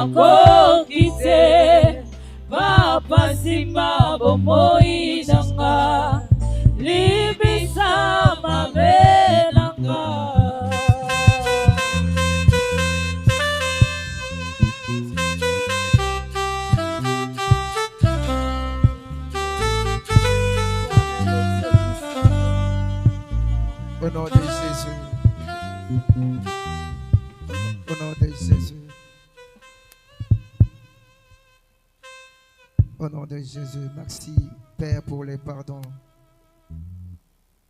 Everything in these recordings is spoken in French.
nakokite Papa simba bomoi nanga libisa mabenanga Au nom de Jésus. Au nom de Jésus. Au nom de Jésus. Merci Père pour les pardons.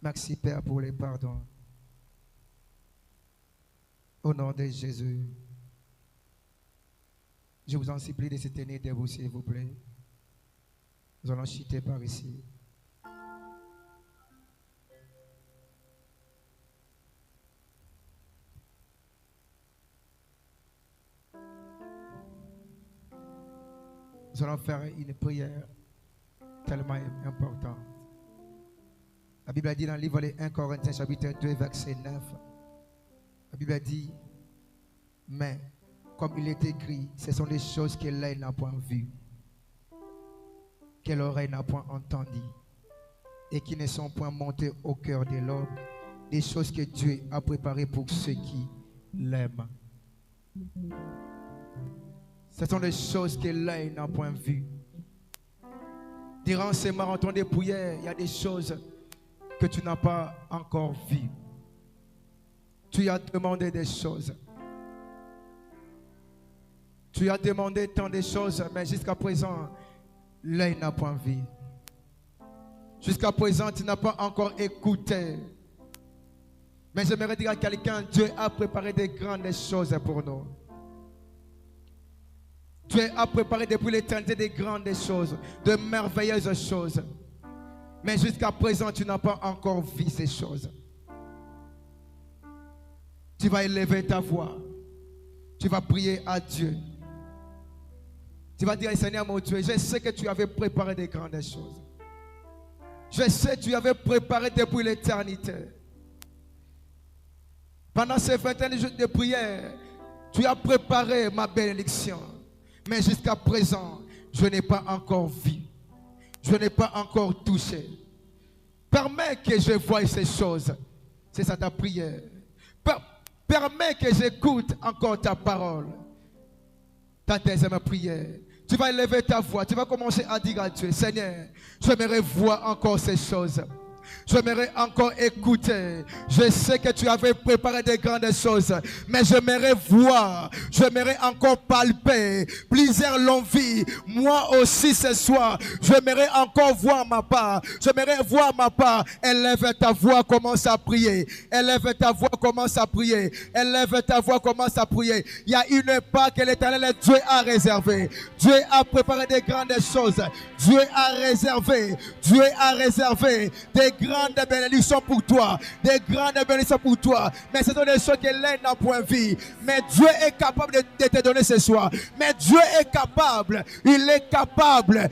Merci Père pour les pardons. Au nom de Jésus. Je vous en supplie de se tenir debout s'il vous plaît. Nous allons chuter par ici. Nous allons faire une prière tellement importante. La Bible a dit dans le livre de 1 Corinthiens chapitre 2 verset 9. La Bible a dit, mais comme il est écrit, ce sont des choses que l'œil n'a point vues, que l'oreille n'a point entendues et qui ne sont point montées au cœur de l'homme, des choses que Dieu a préparées pour ceux qui l'aiment. Ce sont des choses que l'œil n'a point vues. Durant ces marathons de prière, il y a des choses que tu n'as pas encore vues. Tu as demandé des choses. Tu as demandé tant de choses, mais jusqu'à présent, l'œil n'a point vu. Jusqu'à présent, tu n'as pas encore écouté. Mais j'aimerais dire à quelqu'un, Dieu a préparé des grandes choses pour nous. Dieu a préparé depuis l'éternité des grandes choses, de merveilleuses choses. Mais jusqu'à présent, tu n'as pas encore vu ces choses. Tu vas élever ta voix. Tu vas prier à Dieu. Tu vas dire, Seigneur mon Dieu, je sais que tu avais préparé des grandes choses. Je sais que tu avais préparé depuis l'éternité. Pendant ces 21 jours de prière, tu as préparé ma bénédiction. Mais jusqu'à présent, je n'ai pas encore vu. Je n'ai pas encore touché. Permets que je voie ces choses. C'est ça ta prière. Permets que j'écoute encore ta parole. Ta deuxième prière. Tu vas élever ta voix. Tu vas commencer à dire à Dieu, Seigneur, j'aimerais voir encore ces choses. J'aimerais encore écouter. Je sais que tu avais préparé des grandes choses, mais j'aimerais voir, j'aimerais encore palper. Plusieurs l'ont vu. Moi aussi ce soir, j'aimerais encore voir ma part. J'aimerais voir ma part. Élève ta voix, commence à prier. Élève ta voix, commence à prier. Élève ta voix, commence à prier. Il y a une part que l'Éternel Dieu a réservée. Dieu a préparé des grandes choses. Dieu a réservé des grandes bénédictions pour toi. Des grandes bénédictions pour toi. Mais ce sont des choses que l'un n'a point vu. Mais Dieu est capable de te donner ce soir. Mais Dieu est capable. Il est capable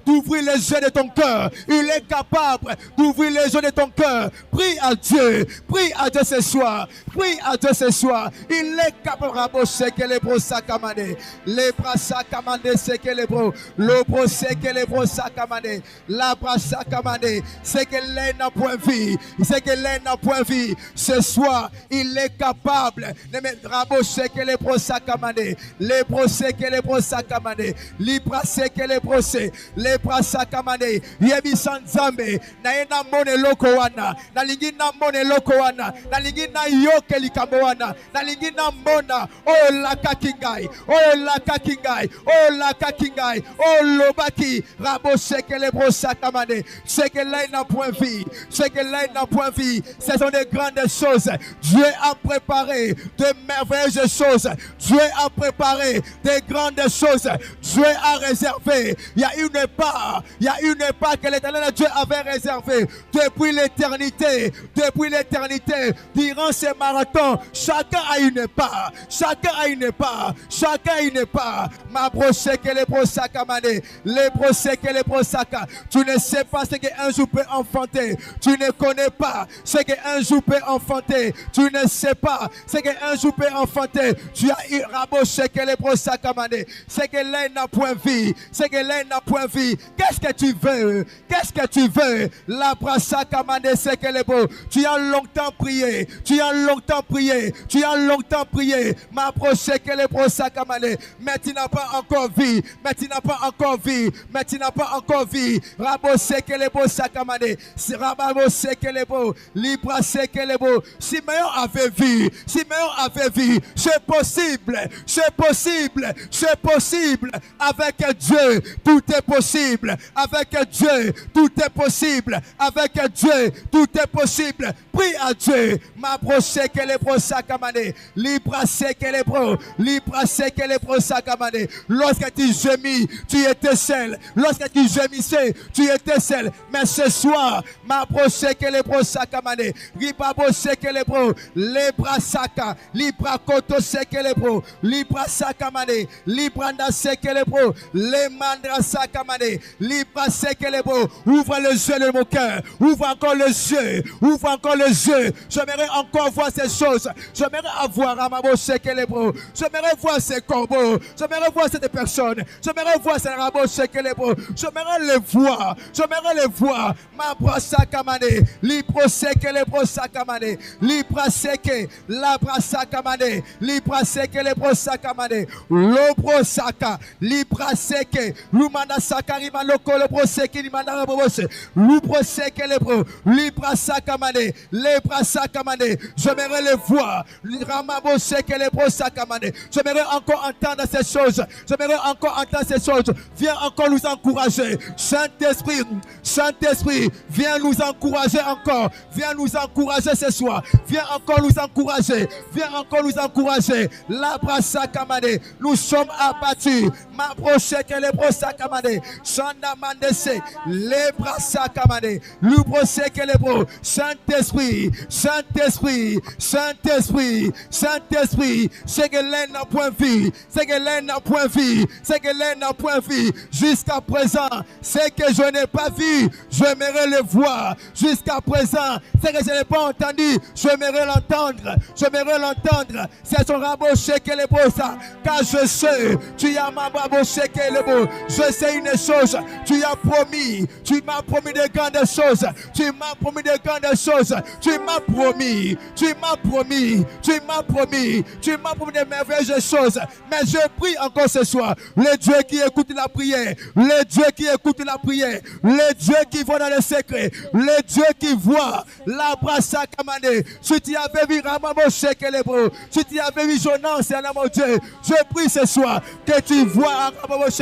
d'ouvrir les yeux de ton cœur. Il est capable d'ouvrir les yeux de ton cœur. Prie à Dieu. Prie à Dieu ce soir. Prie à Dieu ce soir. Il est capable. Raboshe que les bros sakamane. Les bras sakamane c'est que les bros. Le bros c'est que les bros sakamane. La bras sakamane. C'est que l'un n'a point vu. C'est que l'un n'a point vu. Ce soir, il est capable de mettre raboshe que les bros sakamane. Les bros c'est que les bros sakamane. Les bras c'est que les bros c'est. Les bras sakamane. Yebi sanzambe. Na ena mone loko wana. Na lingina mone loko wana. Na lingina yoke likambo wana. Na lingina mona. Oh laka kingai. Oh laka kingai. Oh laka kingai. Oh lobaki. Raboshe que les bros sakamane. C'est que l'un n'a point vu. C'est que l'un n'a point vu. Ce sont des grandes choses. Dieu a préparé de merveilleuses choses. Dieu a préparé des grandes choses. Dieu a réservé. Il y a une part. Il y a une part que l'Éternel Dieu avait réservée depuis l'éternité. Depuis l'éternité. Durant ces marathons, chacun a une part. Chacun a une part. Chacun a une part. Ma brosse que les brosakamane. Les brosse que les brosaka. Tu ne sais pas ce qu'un qu'un jour peut enfanter. Tu ne connais pas ce qu'un jour peut enfanter. Tu ne sais pas ce qu'un jour peut enfanter. Tu as eu raboché que les brossas camandé. C'est que l'un n'a point vie. C'est que l'un n'a point vie. Qu'est-ce que tu veux? Qu'est-ce que tu veux? La brassa camandé, c'est que les beaux. Tu as longtemps prié. Tu as longtemps prié. Tu as longtemps prié. Ma brossé que les brossas camandé. Mais tu n'as pas encore vie. Mais tu n'as pas encore vie. Mais tu n'as pas encore vie. Rabossé que les brossas camandé. Rabossé que les beaux. Libra c'est que les beaux. Simeon avait vu. Simeon avait vu. C'est possible. C'est possible. C'est possible. Avec Dieu, tout est possible. Avec Dieu, tout est possible. Avec Dieu, tout est possible. Prie à Dieu. Ma brosse que les brossas camandé. Libra c'est que les bros. Libra c'est que les brossas camandé. Lorsque tu gémis, tu étais seul. Lorsque tu gémissais, tu étais seul. Mais ce soir, ma brosse que les brossas camandé. Libra brosse que les bros. Libra saka. Libra koto c'est que les bros. Libra sakamane. Libra nda c'est que les bros. Les mandra sakamane. Libra c'est que les bros. Ouvre les yeux de mon cœur. Ouvre encore les yeux. Ouvre encore les yeux. J'aimerais encore voir ces choses. J'aimerais avoir à ma brosse que les bros. J'aimerais voir ces corbeaux. J'aimerais voir cette personne. J'aimerais voir ces rabots que les bros. J'aimerais les voir. J'aimerais les voir. Ma brosse sakamane. Libra c'est que les bros sakamane. Libra c'est que la brassa kamane. Libra c'est que les bros sakamane. L'obro saka. Libra c'est que l'umana sakarima loko le bro c'est que l'imana robose. L'ubro c'est que les bros. Libra sakamane. Les bras sakamane. J'aimerais les voir. Ramabo c'est que les bros sakamane. J'aimerais encore entendre ces choses. J'aimerais encore entendre ces choses. Viens encore nous encourager. Saint-Esprit, Saint-Esprit, viens nous encourager encore. Viens nous encourager ce soir. Viens encore nous encourager. Viens encore nous encourager. La brassa kamade. Nous sommes abattus. Ma brochette que les brossa kamade. Chanda mandese. Les brassa kamade. Le brochette que les bros. Saint-Esprit, Saint-Esprit, Saint-Esprit, Saint-Esprit. C'est que l'un n'a point vie. C'est que l'un n'a point vie. C'est que l'un n'a point vie. Jusqu'à présent, c'est que je n'ai pas vu. J'aimerais le voir. Jusqu'à présent, c'est que je n'ai pas entendu. J'aimerais l'entendre. J'aimerais l'entendre. C'est son raboché que les beaux ça. Car je sais, tu as ma raboché que les beaux. Je sais une chose. Tu as promis. Tu m'as promis de grandes choses. Tu m'as promis de grandes choses. Tu m'as promis. Tu m'as promis. Tu m'as promis. Tu m'as promis de merveilleuses choses. Mais je prie encore ce soir. Le Dieu qui écoute la prière. Le Dieu qui écoute la prière. Le Dieu qui voit dans le secret. Le Dieu qui voit la brassa kamane. Si tu avais vu Ramamoshe que les bros. Si tu avais vu Jonas, c'est mon Dieu. Je prie ce soir que tu vois Ramamoshe.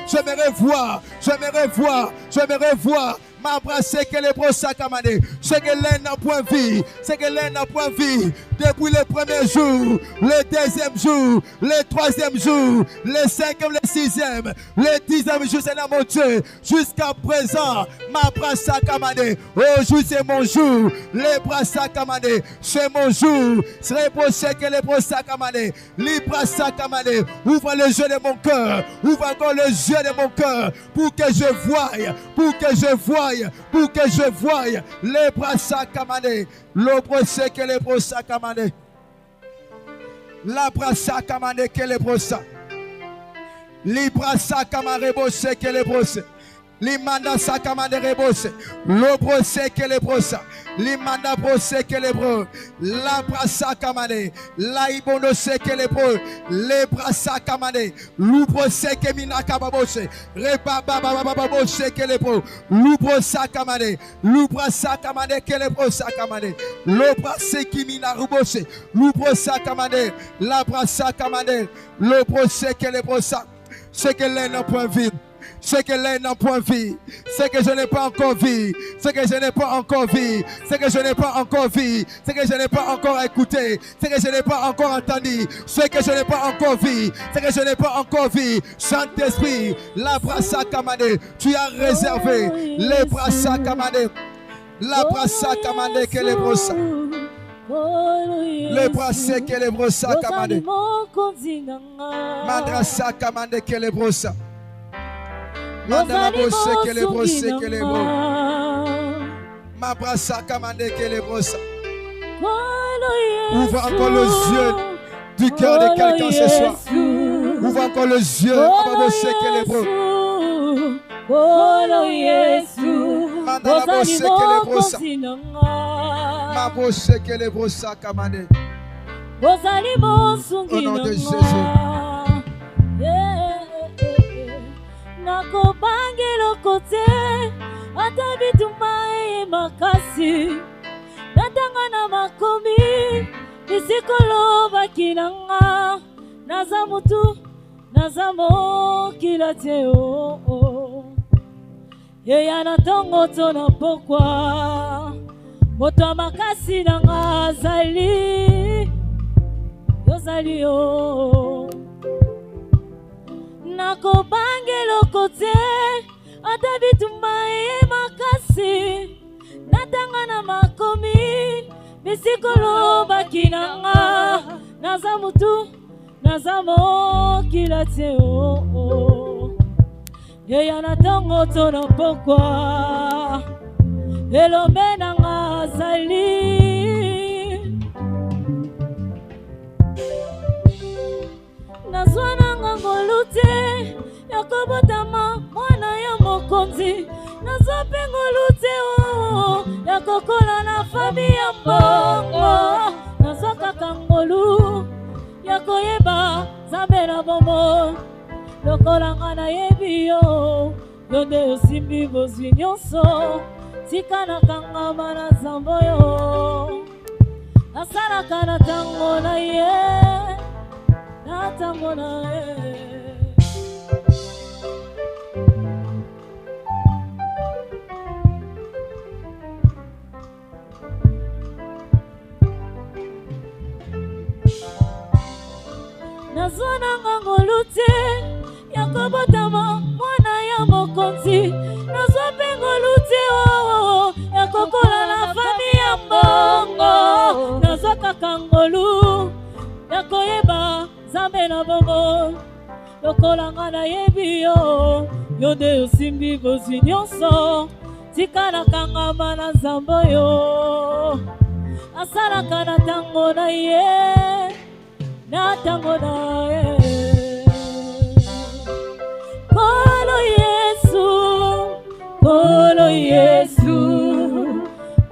J'aimerais voir. J'aimerais voir. J'aimerais voir. Ma brasse que les bros sakamane. C'est que l'un n'a point vie. C'est que l'un n'a point vie. Depuis le premier jour, le deuxième jour, le troisième jour, le cinquième, le sixième, le dixième jour, c'est là mon Dieu. Jusqu'à présent, ma brasse sakamane. Aujourd'hui c'est mon jour. Les bras sakamane. C'est mon jour. C'est pour ce que les bros sakamane. Les bras sakamane. Ouvre les yeux de mon cœur. Ouvre encore les yeux de mon cœur. Pour que je voie. Pour que je voie. Pour que je voie les bras sakamane, le brosse que les bros sakamane, la bras sakamane que les bros, les bras sakamane brosse que les bros, les mandats sakamane rebose, le brosse que les bros, les mandats brosse que les bros, la bras sakamane, la ibono que les bros, les bras sakamane, le brosse que minaka babose, rebaba babose que les bros, le brosse sakamane, le bras sakamane que les bros sakamane, le brosse qui mina rebose, le brosse sakamane, la bras sakamane, le brosse que les bros, c'est que l'un n'a point vu. C'est que l'un n'a point vu. C'est que je n'ai pas encore vu. C'est que je n'ai pas encore vu. C'est que je n'ai pas encore vu. C'est que je n'ai pas encore écouté. C'est que je n'ai pas encore entendu. C'est que je n'ai pas encore vu. C'est que je n'ai pas encore vu. Saint-Esprit, la brassa kamane. Tu as réservé les brassa kamane. La brassa kamane que les brossa. Les brassa que les brossa kamane. Madrasa kamane que les brossa. Mandala bosse que les brosse que les bros. Ma brassa kamande kelebrosa. Kolo Ouvre Yesu. encore les yeux du cœur de quelqu'un ce soir. Ouvre encore les yeux. Ababose kelebro. Kolo Yesu. Mandala bose Ozali kelebrosa. mokonzi na nga. Mabose kelebrosa kamande. Ozali mosungi Au nom na de nga. Jésus. Nakobangela kote ata bituma makasi natanga na makomi isikolobaki na nga naza mutu naza mokila te yeya na ntongo to na pokwa moto ya makasi na nga azali yozali yo nakobangela kote ata bituma makasi natanga na makomi bisikolobaki na nga naza mutu naza mokila te yeya na ntongo to na pokwa elombe na nga azali nazwa nanga ngolu te ya kobotama mwana ya mokonzi nazwa mpe ngolu te ya kokola na fami ya mbongo nazwa kaka ngolu ya koyeba nzambe na bomoi lokola nga nayebi yo yo nde osimbi bozwi nyonso tika nakangama na nzambo yo nasalaka na ntango na ye natango na ye nazwa nanga ngolu te ya kobotama mwana ya mokonzi nazwa mpe ngolu te ya kokola na fami ya mbongo nazwa kaka ngolu ya koyeba nzambe na bongo lokola nga nayebi yo yo nde osimbi bozwi nyonso tika nakangama na nzambo yo asalaka na ntango na ye na ntango na ye kolo Yesu kolo Yesu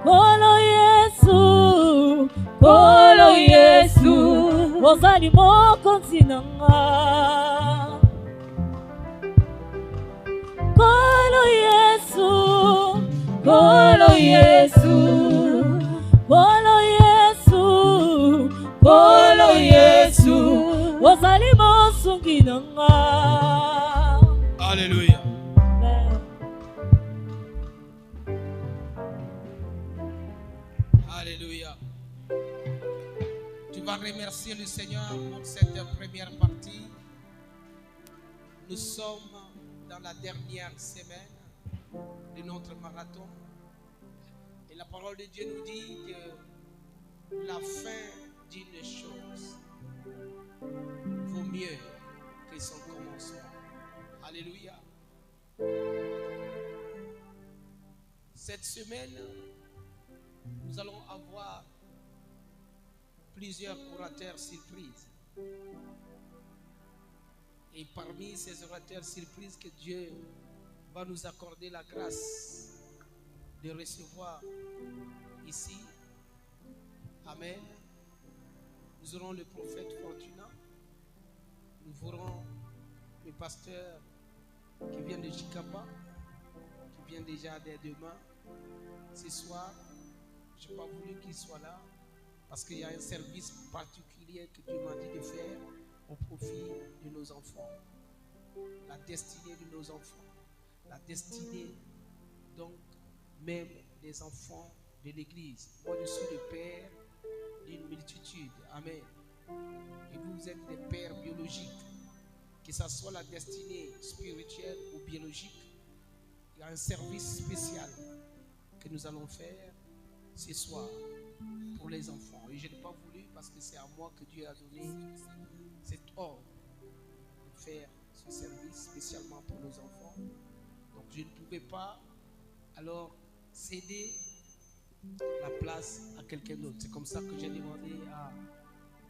kolo Yesu kolo Yesu ozali mokonzi na nga kolo Yesu kolo Yesu kolo Yesu kolo Yesu ozali mosungi na nga. Alléluia. Amen. Alléluia. Tu vas remercier le Seigneur pour cette première partie. Nous sommes dans la dernière semaine de notre marathon. Et la parole de Dieu nous dit que la fin d'une chose vaut mieux que son commencement. Alléluia. Cette semaine, nous allons avoir plusieurs orateurs surprises. Et parmi ces orateurs surprises que Dieu va nous accorder la grâce de recevoir ici. Amen. Nous aurons le prophète Fortuna. Nous aurons le pasteur qui vient de Chikapa, qui vient déjà dès demain. Ce soir, je n'ai pas voulu qu'il soit là parce qu'il y a un service particulier que Dieu m'a dit de faire au profit de nos enfants. La destinée de nos enfants. La destinée, donc, même des enfants de l'Église. Moi, je suis le père d'une multitude. Amen. Et vous êtes des pères biologiques. Que ce soit la destinée spirituelle ou biologique, il y a un service spécial que nous allons faire ce soir pour les enfants. Et je n'ai pas voulu parce que c'est à moi que Dieu a donné cet ordre de faire ce service spécialement pour nos enfants. Donc je ne pouvais pas alors céder la place à quelqu'un d'autre. C'est comme ça que j'ai demandé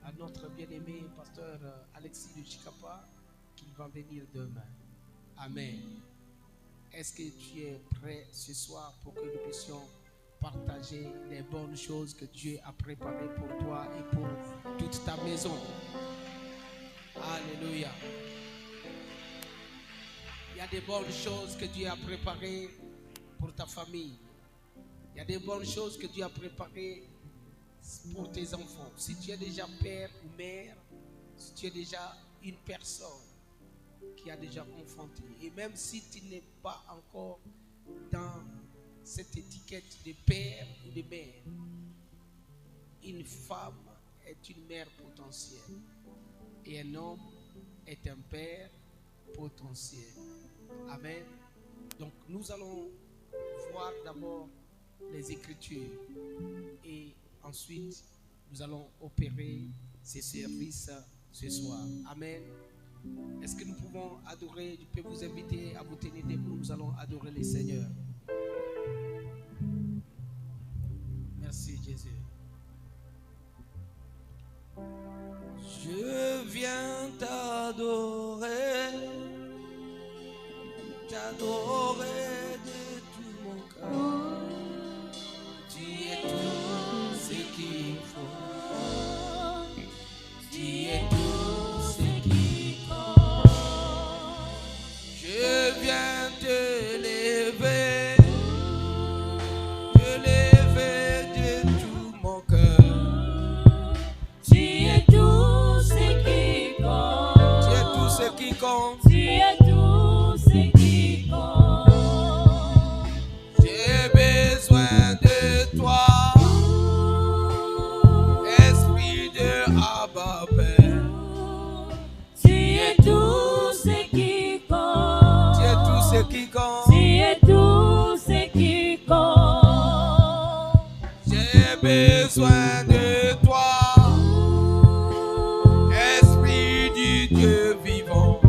à notre bien-aimé pasteur Alexis de Chikapa qu'il va venir demain. Amen. Est-ce que tu es prêt ce soir pour que nous puissions partager les bonnes choses que Dieu a préparées pour toi et pour toute ta maison? Alléluia. Il y a des bonnes choses que Dieu a préparées pour ta famille. Il y a des bonnes choses que Dieu a préparées pour tes enfants. Si tu es déjà père ou mère, si tu es déjà une personne qui a déjà enfanté, et même si tu n'es pas encore dans cette étiquette de père ou de mère, une femme est une mère potentielle et un homme est un père potentiel. Amen. Donc nous allons voir d'abord les Écritures et ensuite nous allons opérer ces services ce soir. Amen. Est-ce que nous pouvons adorer? Je peux vous inviter à vous tenir debout. Nous allons adorer le Seigneur. Merci Jésus. Je viens t'adorer, t'adorer de tout mon cœur. Tu es tout ce qu'il faut. Tu es tout ce qu'il faut. Je viens te lever de tout mon cœur. Tu es tout ce qui compte. Tu es tout ce qui compte. Tu es tout ce qui compte. J'ai besoin de toi, Esprit de Abba Père. Tu es tout ce qui compte. Tu es tout ce qui compte. Tu es tout ce qui compte. J'ai besoin de toi, Esprit du Dieu vivant.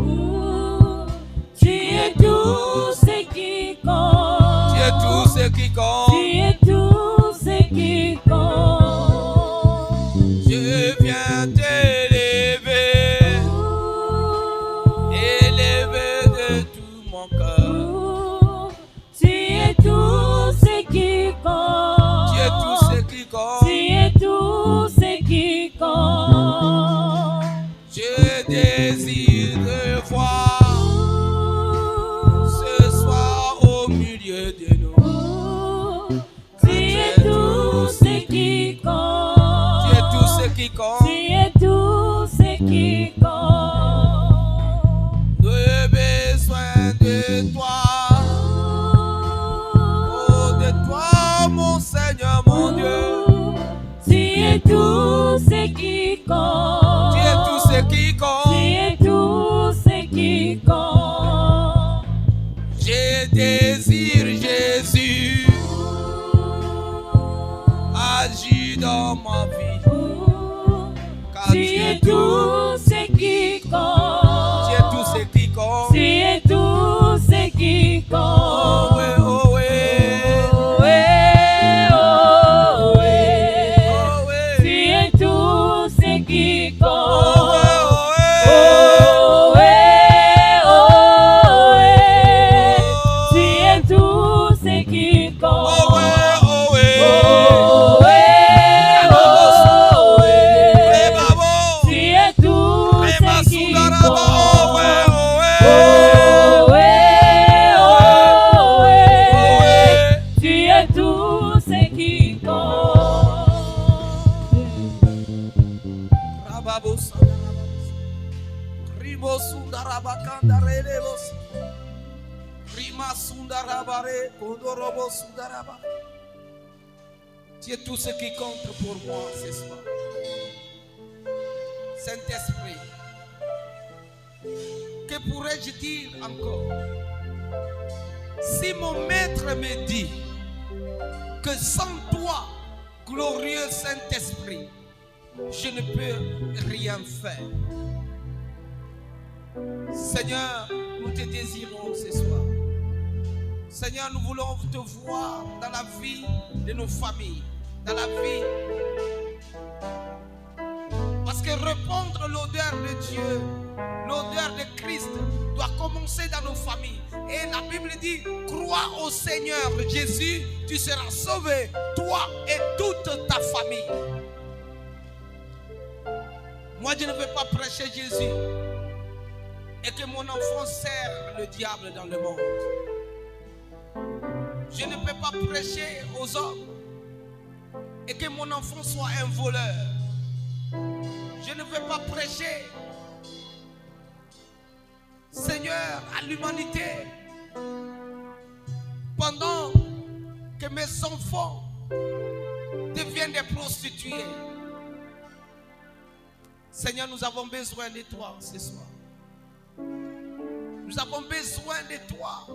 Tu es tout ce qui compte. Tu es tout ce qui compte. Tu es tout ce qui compte. Je viens t'élever, élever de tout mon cœur. Tu es tout ce qui compte. Tu es tout ce qui compte. Tu es tout ce qui compte. Je désire te voir ce soir au milieu de nous. Tu es tout ce qui compte. Tu es tout ce qui compte. Tu es tout ce qui compte. J'ai besoin de toi. Oh, de toi, mon Seigneur, mon Dieu. Tu es tout ce qui compte. Tu es tout ce qui Tu compte. es tout ce qui compte. Je désire Jésus. Agis dans ma vie. Car Tu es tout ce qui compte. Tu es tout ce qui compte. Tu es tout ce qui compte. Oh ouais, oh ouais. Oh ouais, oh ouais. Oh ouais. Tu es tout ce qui compte. Oh ouais, oh ouais. Oh ouais, oh ouais. Tu es tout ce qui compte. Oh ouais, oh ouais. Oh ouais, oh ouais. Eh, bravo. Tu es tout Eh, ce qui Masudaraba. compte. Oh ouais, oh ouais. Oh ouais, oh ouais. Oh ouais. Tu es tout ce qui compte. Rababo Sandaraba. Rimo Sundaraba Kandarelebos. Rima Sundarabare Kondorobo Sundaraba. Tu es tout ce qui compte pour moi ce soir. Saint-Esprit, que pourrais-je dire encore? Si mon maître me dit que sans toi, glorieux Saint-Esprit, je ne peux rien faire. Seigneur, nous te désirons ce soir. Seigneur, nous voulons te voir dans la vie de nos familles, dans la vie. Parce que répandre l'odeur de Dieu, l'odeur de Christ doit commencer dans nos familles. Et la Bible dit, crois au Seigneur Jésus, tu seras sauvé, toi et toute ta famille. Moi, je ne veux pas prêcher Jésus et que mon enfant serve le diable dans le monde. Je ne peux pas prêcher aux hommes et que mon enfant soit un voleur. Je ne veux pas prêcher, Seigneur, à l'humanité pendant que mes enfants deviennent des prostituées. Seigneur, nous avons besoin de toi ce soir. Nous avons besoin de toi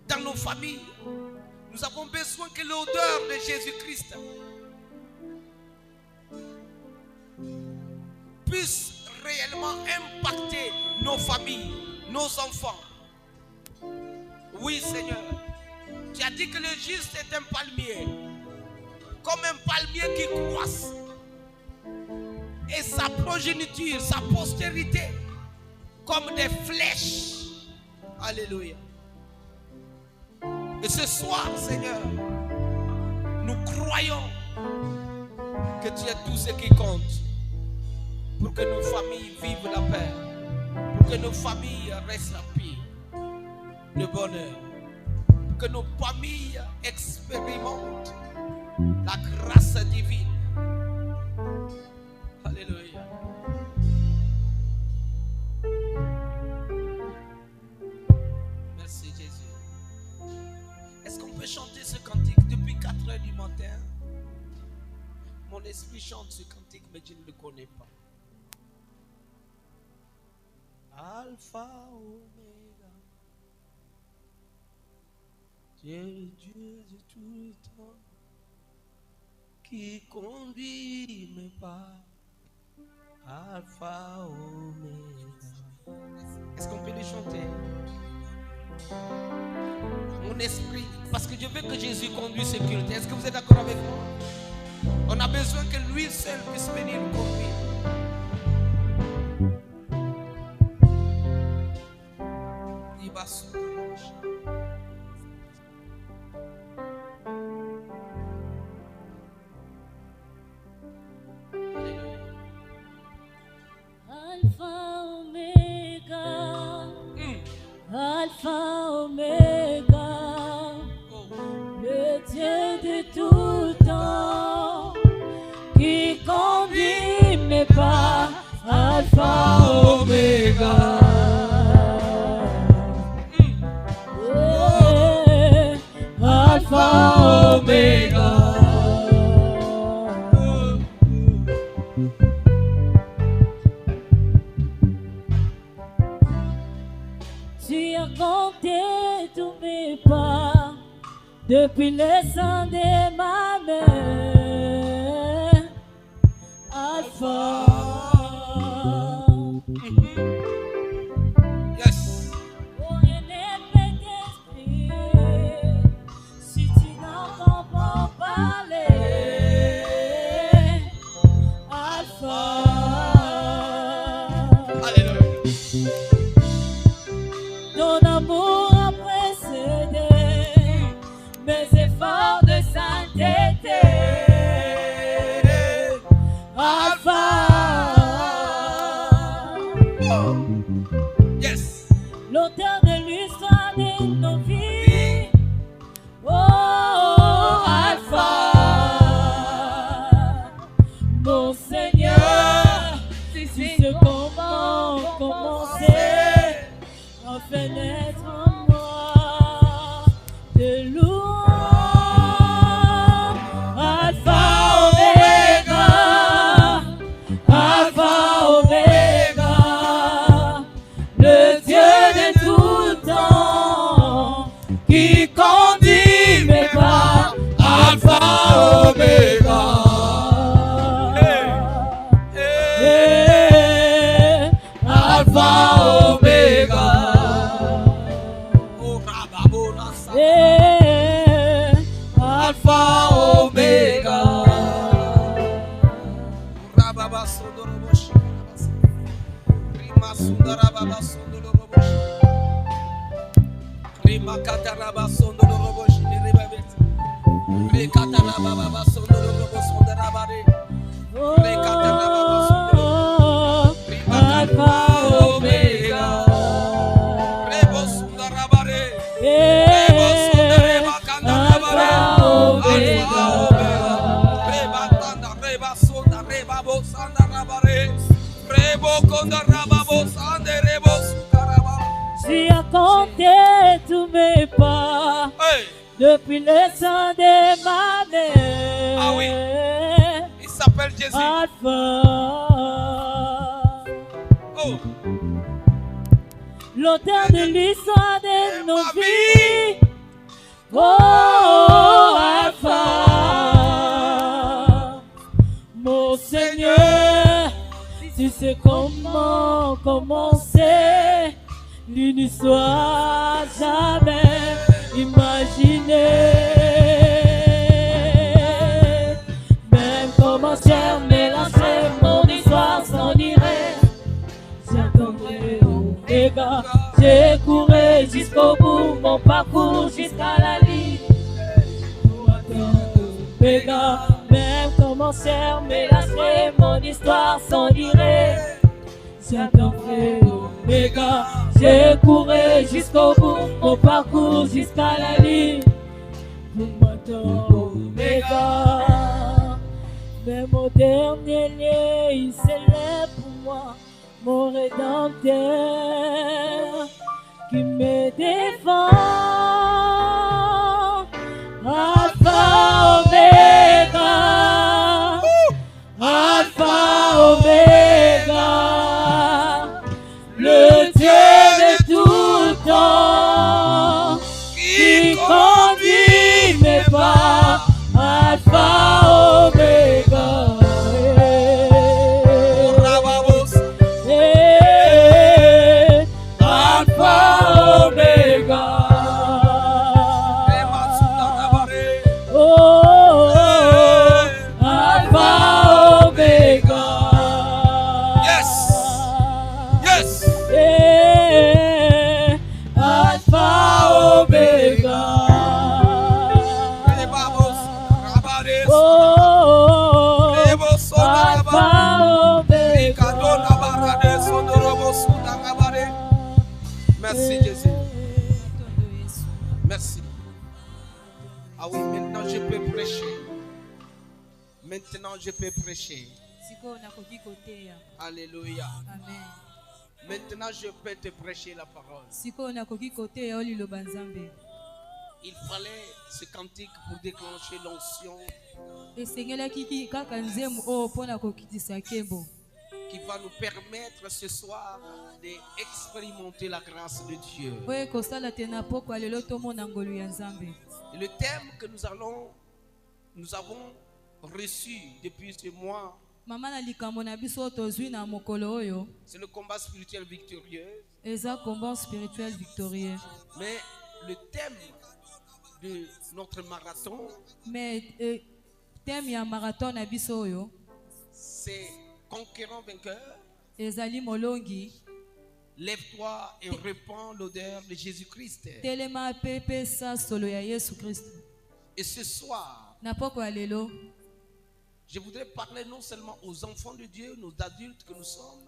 dans nos familles. Nous avons besoin que l'odeur de Jésus-Christ puisse réellement impacter nos familles, nos enfants. Oui, Seigneur. Tu as dit que le juste est un palmier, comme un palmier qui croisse. Et sa progéniture, sa postérité, comme des flèches. Alléluia. Et ce soir, Seigneur, nous croyons que tu es tout ce qui compte pour que nos familles vivent la paix, pour que nos familles restent en paix, le bonheur, pour que nos familles expérimentent la grâce divine. Alléluia. Merci Jésus. Est-ce qu'on peut chanter ce cantique depuis 4 heures du matin? Mon esprit chante ce cantique, mais je ne le connais pas. Alpha, Oméga, Dieu de tout le temps, qui conduit mes pas. Alpha, Oméga. Est-ce qu'on peut le chanter? Mon esprit, parce que je veux que Jésus conduise ce culte. Est-ce que vous êtes d'accord avec moi? On a besoin que lui seul puisse venir nous conduire. Alpha Omega, Alpha Omega, le Dieu de tout temps, qui conduit mes pas. Alpha Omega, Alpha Omega. Tu as compté tous mes pas depuis le sang de ma mère. Alpha. Yes. Oh, élevé d'esprit, si tu n'en comprends pas les Alpha. Alléluia. Ton amour a précédé mes efforts de sainteté. Alpha. Yes. L'auteur de l'histoire de nos vies. Oh, Alpha. Mon Seigneur, tu sais comment commencer à faire naître en moi de louange. Alpha, Omega, Alpha, Omega, le Dieu de tout temps, qui conduit mes pas. Alpha, Omega. Alpha, Omega. Oh, Rababona, Satan. Tu as compté tous mes pas depuis le sang de ma mère. Ah oui, il s'appelle Jésus. Alpha. Oh. L'auteur de l'histoire de nos vies. Oh, Alpha. Mon Seigneur, tu sais comment commencer une histoire jamais imaginée. Même commencer, mais lancer mon histoire sans dire. J'attendrai Oméga, j'ai couru jusqu'au bout, mon parcours jusqu'à la ligne. Oméga, même commencer, mais lancer mon histoire sans dire. J'attendrai Oméga, j'ai couru jusqu'au bout, mon parcours jusqu'à la ligne. Pour m'attendre Oméga, mais mon dernier lieu, il s'élève pour moi, mon rédempteur qui me défend. Alpha Oméga, Alpha Oméga, le Dieu de tout temps qui conduit mes pas. Alpha Oméga. Merci Jésus. Merci. Ah oui, maintenant je peux prêcher. Maintenant je peux prêcher. Alléluia. Amen. Maintenant je peux te prêcher la parole. Il fallait ce cantique pour déclencher l'onction qui va nous permettre ce soir d'expérimenter la grâce de Dieu. Et le thème que nous avons reçu depuis ce mois, c'est le combat spirituel victorieux. Mais le thème de notre marathon, c'est conquérant vainqueur. Lève-toi et répands l'odeur de Jésus-Christ. Et ce soir, je voudrais parler non seulement aux enfants de Dieu, nos adultes que nous sommes,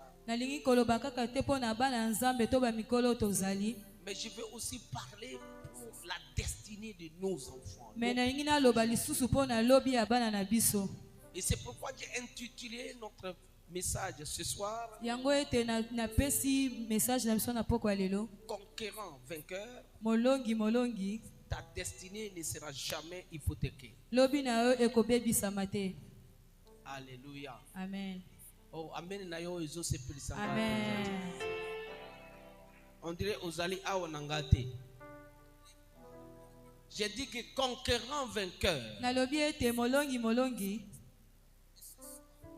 mais je veux aussi parler pour la destinée de nos enfants. Et c'est pourquoi j'ai intitulé notre message ce soir Conquérant vainqueur. Ta destinée ne sera jamais hypothéquée. Alléluia. Amen. Oh, amen. Amen. On dirait Ozali Awanangate. J'ai dit que conquérant vainqueur.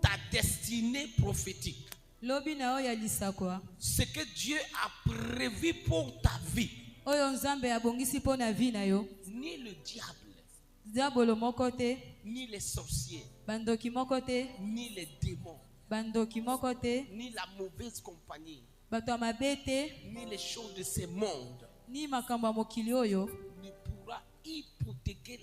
Ta destinée prophétique. Ce que Dieu a prévu pour ta vie. Ni le diable, ni les sorciers, ni les démons bandoki moko te, ni la mauvaise compagnie, bato ya mabe te, ni les choses de ce monde ni makambo ya mokili oyo ne pourra hypothéquer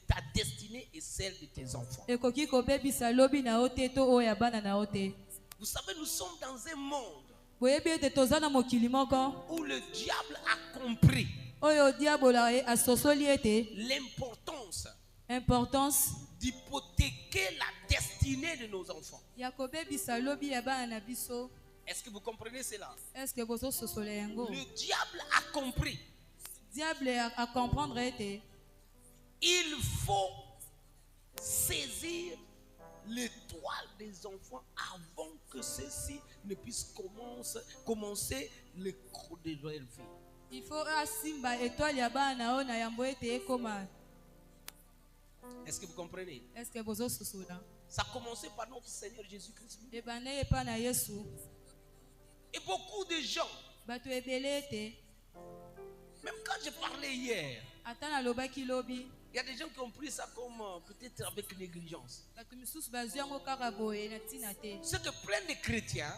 ta destinée et celle de tes enfants. ekoki kobebisa lobi na yo te to oyo ya bana na yo te. Vous savez, nous sommes dans un monde boyebi ete toza na mokili moko où le diable a compris oyo diabola asosoli ete importance d'hypothéquer la destinée de nos enfants. ya kobebisa lobi ya bana na biso. Est-ce que vous comprenez cela? Est-ce que bozososola yango? Le diable a compris. Diable a comprendre ete il faut saisir l'étoile des enfants avant que ceux-ci ne puissent commencer le cours de leur vie. Il faut asimba étoile ya bana ona yambo ete ekoma. Est-ce que vous comprenez? Est-ce que bozo sosola? Ça a commencé par notre Seigneur Jésus-Christ. E bana epa na Yesu. Et beaucoup de gens, bato ebele ete même quand j'ai parlé hier, atana lobaki lobi, il y a des gens qui ont pris ça comme peut-être avec négligence. bato misusu bazwi yango kaka boye na ntina te. C'est que plein de chrétiens,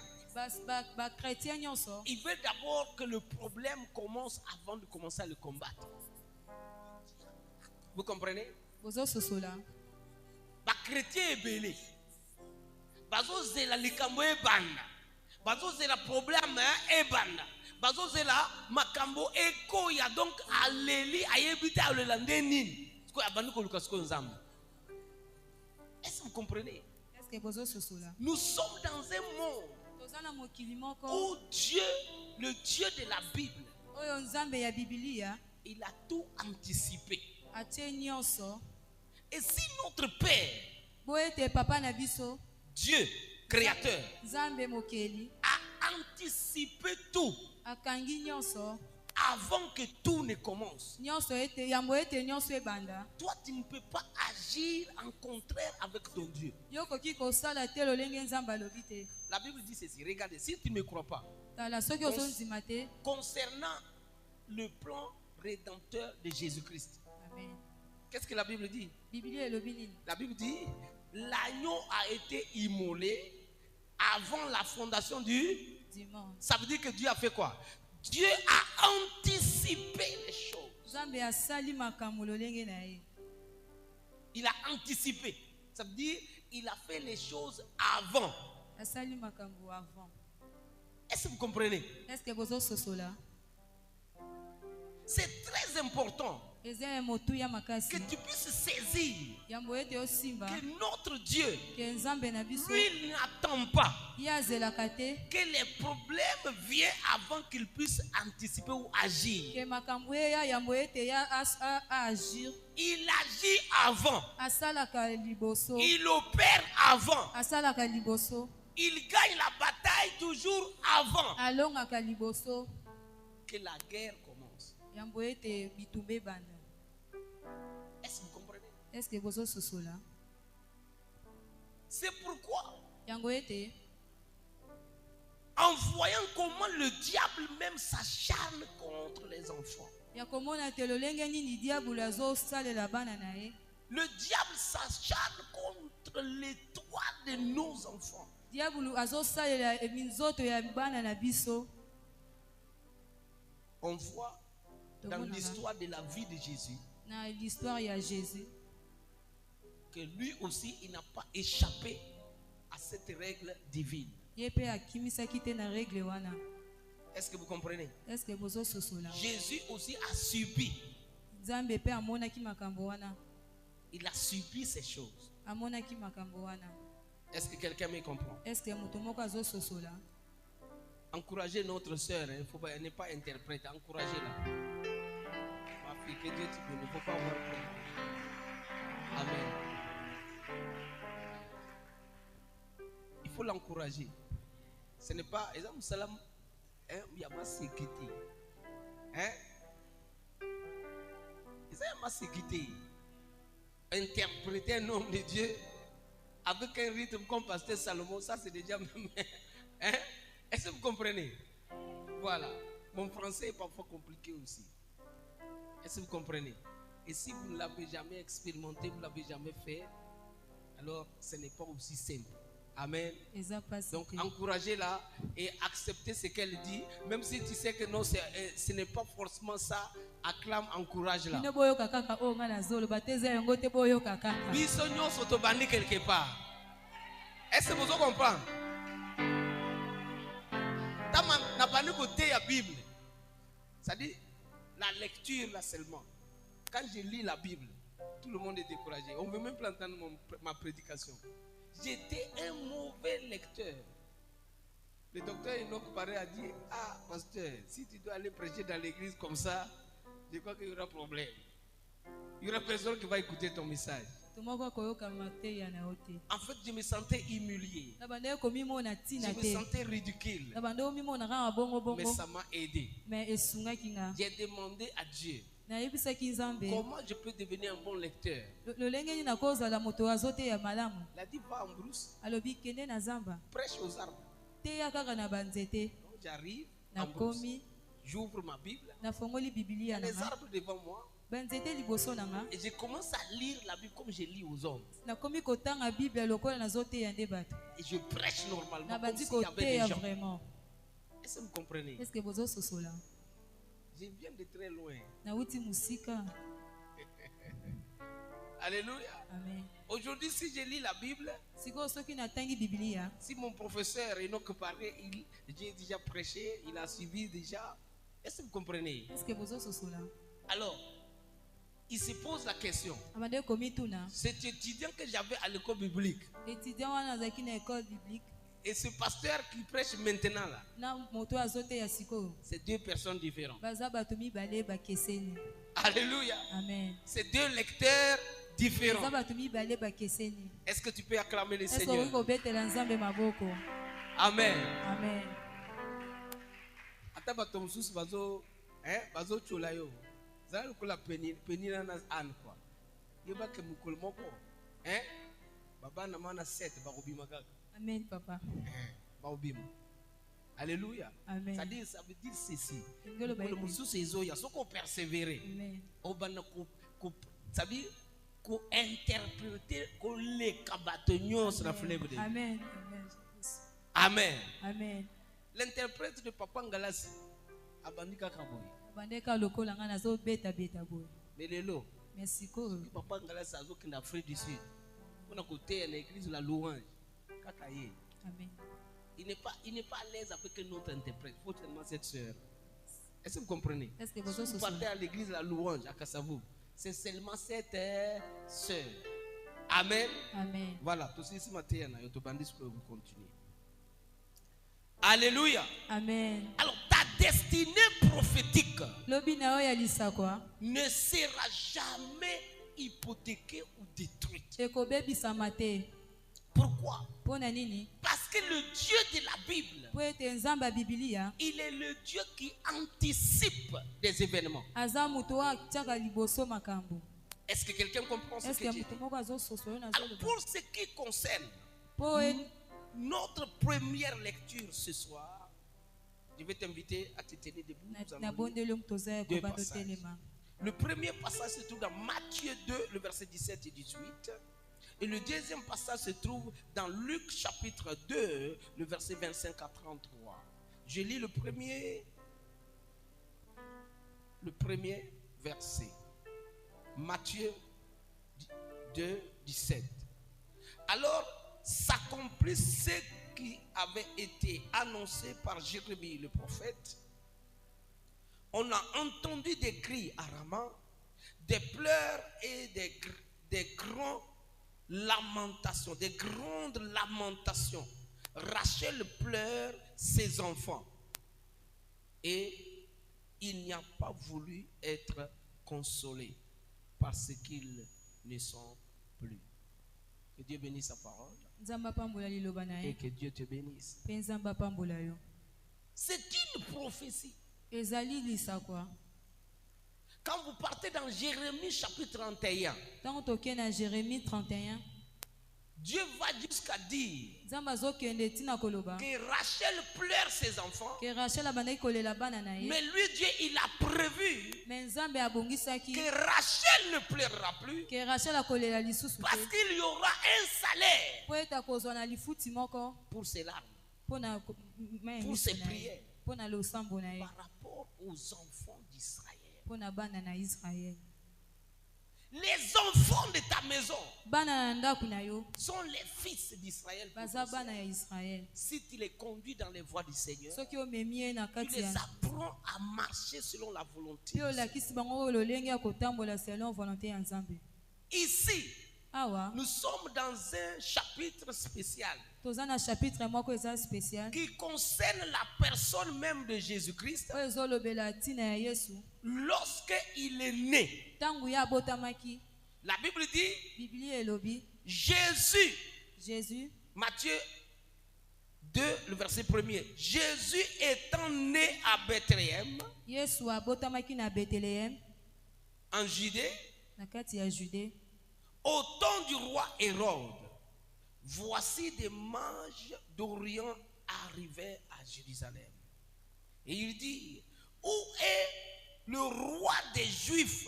chrétien nyonso ils veulent d'abord que le problème commence avant de commencer à le combattre. Vous comprenez? bozo sosola. Ba chrétien ebele bazo zela likambo ebanda, bazo zela problème ebanda, bazo zela makambo ekoya, donc aleli ayebita alelande nini ko abandi ko luka sko nzambe. Est-ce que vous comprenez? Est-ce que bozo sosola? Nous sommes dans un monde tozana mokili moko où Dieu, le Dieu de la Bible, oyo nzambe ya Biblia il a tout anticipé. atie nyonso. Et si notre Père, boete papa na biso Dieu, créateur, nzambe mokeli a anticipé tout akangi nyonso avant que tout ne commence, nyonso ete yambo ete nyonso ebanda, toi tu ne peux pas agir en contraire avec ton Dieu. yokoki kosala te lolenge nzambe alobi te. La Bible dit ceci, regardez, si tu ne me crois pas, tala soki ozondima te. concernant le plan rédempteur de Jésus-Christ, Amen. qu'est-ce que la Bible dit? Biblia elobi nini? La Bible dit, l'agneau a été immolé avant la fondation du Dimanche. Ça veut dire que Dieu a fait quoi? Dieu a anticipé les choses. Nzambe asali makambo lolenge na ye. Il a anticipé. Ça veut dire il a fait les choses avant. Asali makambo avant. Est-ce que vous comprenez? Est-ce que bozo sosola? C'est très important Eze motu ya makasi. que tu puisses saisir Yambo ete osimba que notre Dieu, ke nzambe na biso lui, il n'attend pas yazelaka te que les problèmes viennent avant qu'il puisse anticiper ou agir. ke makambo ya yambo ete ya agir. Il agit avant. Asalaka liboso. Il opère avant. Asalaka liboso. Il gagne la bataille toujours avant Alongaka liboso. que la guerre commence. Yambo ete bitumbe banda. Est-ce que vous comprenez? Est-ce que bozo sosola? C'est pourquoi, Yango ete en voyant comment le diable même s'acharne contre les enfants, ya komona te lolenge nini diabolo azosalela bana na ye. le diable s'acharne contre l'étoile de nos enfants. Diabolo azosalela minzoto ya bana na biso. On voit dans l'histoire de la vie de Jésus Na l'histoire ya Jésus que lui aussi il n'a pas échappé à cette règle divine. yepe akimisaki te na règle wana. Est-ce que vous comprenez? Est-ce que bozo sosola? Jésus aussi a subi. Nzambe pe amonaki makambo wana. Il a subi ces choses. Amonaki makambo wana. Est-ce que quelqu'un me comprend? Est-ce que moto moko azo sosola? Encouragez notre sœur, il ne faut pas, elle n'est pas interprète, encouragez-la. Ma fille, que Dieu te bénisse, il ne faut pas avoir peur. Amen. Il faut l'encourager. Ce n'est pas, exemple, salam, il y a ma sécurité. Hein? Il y a ma sécurité. Interpréter un homme de Dieu avec un rythme comme Pasteur Salomon, ça c'est déjà même. Hein? Est-ce que vous comprenez? Voilà. Mon français est parfois compliqué aussi. Est-ce que vous comprenez? Et si vous ne l'avez jamais expérimenté, vous ne l'avez jamais fait, alors ce n'est pas aussi simple. Amen. eza pasi Donc te. encouragez-la et acceptez ce qu'elle dit. Même si tu sais que non, ce n'est pas forcément ça, acclame, encourage-la. bino boyoka kaka oyo nga nazoloba te eza yango te boyoka kaka. Biso nyonso tobandi quelque part. Est-ce que vous comprenez? N'a pas côté la Bible. C'est-à-dire la lecture là seulement. Quand je lis la Bible, tout le monde est découragé. On ne veut même pas entendre ma prédication. J'étais un mauvais lecteur. Le docteur Enoch Paré a dit, ah pasteur, si tu dois aller prêcher dans l'église comme ça, je crois qu'il y aura problème. Il y aura personne qui va écouter ton message. En fait, je me sentais humilié. Je me sentais ridicule. Mais ça m'a aidé. J'ai demandé à Dieu comment je peux devenir un bon lecteur. Il a dit, va en brousse, prêche aux arbres. Donc, j'arrive en brousse, j'ouvre ma Bible, il y a les arbres devant moi. Et je commence à lire la Bible comme je lis aux hommes. Et je prêche normalement comme s'il y avait des gens. Est-ce que vous comprenez? Je viens de très loin. Alléluia. Aujourd'hui, si je lis la Bible, si mon professeur Enoch Paré, j'ai déjà prêché, il a suivi déjà. Est-ce que vous comprenez? Alors, il se pose la question. Cet étudiant que j'avais à l'école biblique et ce pasteur qui prêche maintenant là, c'est deux personnes différentes. Alléluia. Amen. C'est deux lecteurs différents. Est-ce que tu peux acclamer le Seigneur? Amen. Amen. Ata bato mususu bazo chola yo. Zala ko la penina na an quoi. Yeba ke mukol moko. Baba na mana 7 ba obima kaka. Amen papa. Ba obima. Alléluia. Amen. Ça veut dire ceci. Le mususu ezoya soko persévérer. Amen. Obana ko ça veut dire ko interpréter ko le kabatonyo sur la fleuve de. Amen. Amen. Amen. L'interprète de Papa Ngalas abandika kaboy. Bandeka lokola nga nazo beta boy. Mais lelo. Merci ko. Papa Ngalas azo kina Afrique du Sud. On a côté à l'église de la louange. Kakaye. Amen. Il n'est pas à l'aise avec notre interprète. Il faut tellement cette sœur. Est-ce que vous comprenez? Est-ce que vous partez à l'église de la louange à Kassavou, c'est seulement cette sœur. Amen. Amen. Voilà. Tout ceci matin, vous continuer. Alléluia. Amen. Alors ta destinée prophétique ne sera jamais hypothéquée ou détruite. Pourquoi? Parce que le Dieu de la Bible, il est le Dieu qui anticipe des événements. Est-ce que quelqu'un comprend ce que je dis? Alors, pour ce qui concerne notre première lecture ce soir, je vais t'inviter à te tenir debout. Deux passages. Le premier passage se trouve dans Matthieu 2, le verset 17 et 18. Et le deuxième passage se trouve dans Luc chapitre 2, le verset 25 à 33. Je lis le premier verset. Matthieu 2, 17. Alors s'accomplit ce qui avait été annoncé par Jérémie le prophète. On a entendu des cris à Rama, des pleurs et des grandes lamentations. Rachel pleure ses enfants et il n'y a pas voulu être consolé parce qu'ils ne sont plus. Que Dieu bénisse sa parole et que Dieu te bénisse. C'est une prophétie. Quand vous partez dans Jérémie chapitre 31, Dieu va jusqu'à dire Nzambe azokende tina koloba que Rachel pleure ses enfants. ke Rachel abandaki kolela bana na ye Mais lui, Dieu, il a prévu me Nzambe abongisaki que Rachel ne pleurera plus ke Rachel akolela lisusu parce te qu'il y aura un salaire po ete akozwa na lifuti moko pour ses larmes, mpo na ma ya pour miso ses na ye prières mpo na losambo na ye par rapport aux enfants d'Israël. mpo na bana na Israel. Les enfants de ta maison Bana na ndako na yo sont les fils d'Israël. baza bana ya Israel. Si tu les conduis dans les voies du Seigneur, Soki omemi ye na tu kati les ya apprends à marcher selon la volonté. mpe olakisi bango oyo lolenge ya kotambola selon volonté ya Nzambe. Ici, Awa nous sommes dans un chapitre spécial toza na chapitre moko eza spécial qui concerne la personne même de Jésus-Christ oyo ezolobela ntina ya Yesu lorsqu'il est né. ntango ye abotamaki. La Bible dit Biblia elobi Jésus, Jésus Matthieu 2, le verset 1er. Jésus étant né à Bethléem, Yesu abotamaki na Bethléem en Judée, na kati ya Judée au temps du roi Hérode. Voici des mages d'Orient arrivaient à Jérusalem. Et il dit, où est le roi des Juifs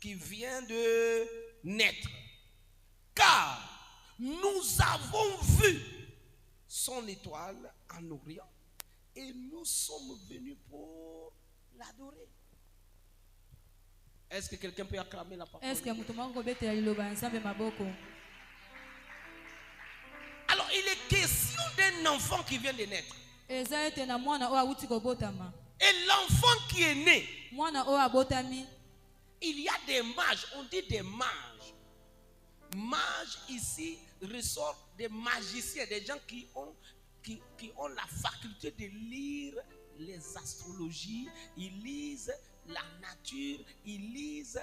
qui vient de naître? Car nous avons vu son étoile en Orient et nous sommes venus pour l'adorer. Est-ce que quelqu'un peut acclamer la parole? Est-ce que mutu moko kobetela liloba ya Nzambe maboko? Alors, il est question d'un enfant qui vient de naître. Eza ete na mwana oyo awuti kobotama. Et l'enfant qui est né, Mwana oyo abotami il y a des mages, on dit des mages. Mages ici ressort des magiciens, des gens qui ont la faculté de lire les astrologies, ils lisent la nature, ils lisent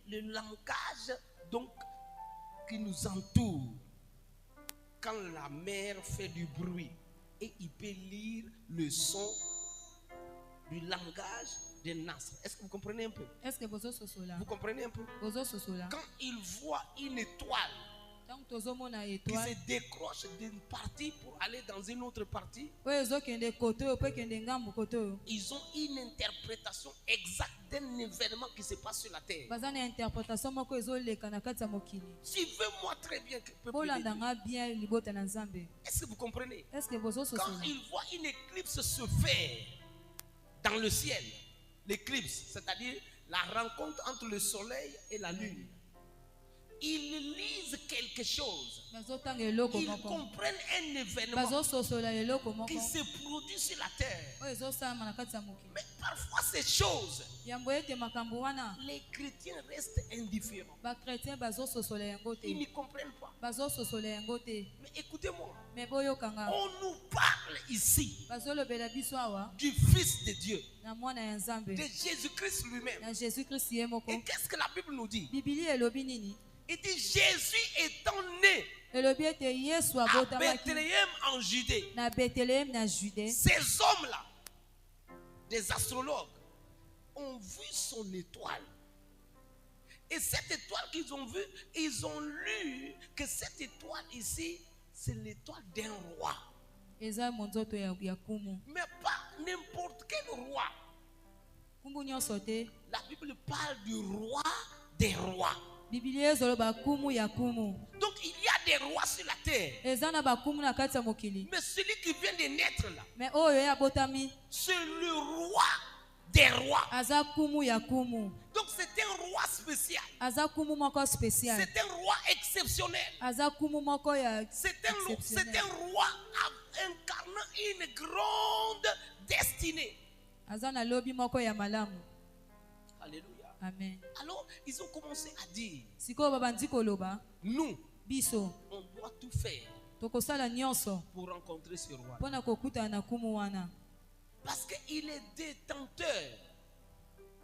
le langage donc qui nous entoure. Quand la mer fait du bruit et il peut lire le son du langage des nasres. Est-ce que vous comprenez un peu? Est-ce que bozo sosola? Vous comprenez un peu? Bozo sosola. Quand il voit une étoile Tango tozomona qui étoile se décroche d'une partie pour aller dans une autre partie, oyo ezokende kote oyo mpe ekende ngambu kote oyo ils ont une interprétation exacte d'un événement qui se passe sur la terre. baza na interprétation moko ezoleka na kati ya mokili. Suivez-moi très bien, peuple de Dieu. bolandanga bien libota na Nzambe. Est-ce que vous comprenez? Est-ce que bozo Quand sosola? il voit une éclipse se faire dans le ciel, l'éclipse, c'est-à-dire la rencontre entre le soleil et la lune, ils lisent quelque chose. Bazotanga eloko Ils moko. comprennent un événement Bazo sosola eloko moko qui se produit sur la terre. oyo ezosalama na kati ya mokili. Mais parfois ces choses, Yambo ete makambo wana les chrétiens restent indifférents. bakretien bazososola yango Ils te. ne comprennent pas. Bazososola yango te. Mais écoutez-moi, Me boyokanga on nous parle ici bazolobela biso awa du Fils de Dieu, na mwana ya Nzambe de Jésus-Christ lui-même. na Jésus-Christ ye moko. Et qu'est-ce que la Bible nous dit? Biblia elobi nini? Il dit Jésus étant né Elobi ete Yesu à abotamaki Bethléem en Judée. na Bethléem na Judée. Ces hommes-là, des astrologues, ont vu son étoile. Et cette étoile qu'ils ont vue, ils ont lu que cette étoile ici, c'est l'étoile d'un roi. Eza monzoto ya kumu. Mais pas n'importe quel roi. Kumbu nyonso te. La Bible parle du roi des rois. Biblia ezoloba kumu ya kumu. Donc il y a des rois sur la terre. Eza na bakumu na kati ya mokili. Mais celui qui vient de naître là, Mais oyo ya botami c'est le roi des rois. aza kumu ya kumu. Donc c'est un roi spécial. Aza kumu moko spécial. C'est un roi exceptionnel. Aza kumu moko ya C'est un exceptionnel. roi incarnant une grande destinée. Aza na lobi moko ya malamu. Alléluia. Amen. Alors, ils ont commencé à dire, Sikoyo babandi koloba nous, biso on doit tout faire tokosala nyonso pour rencontrer ce roi. mpona kokutana na kumu wana. Parce qu'il est détenteur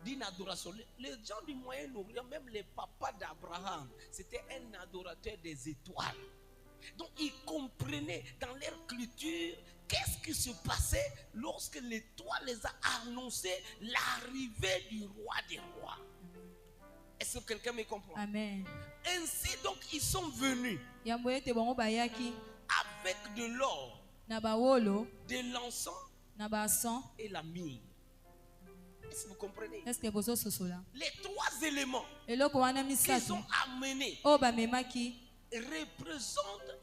d'une adoration. Les gens du Moyen-Orient, même les papas d'Abraham, c'était un adorateur des étoiles. Donc, ils comprenaient dans leur culture qu'est-ce qui se passait lorsque l'étoile les a annoncé l'arrivée du roi des rois. Est-ce que quelqu'un me comprend? Amen. Ainsi donc ils sont venus Yambo ete bango bayaki avec de l'or, na bawolo de l'encens na basan. et la myrrhe. Est-ce que vous comprenez? Est-ce que bozo sosola? Les trois éléments Eloko wana qu'ils misato ont amenés o bamemaki représentent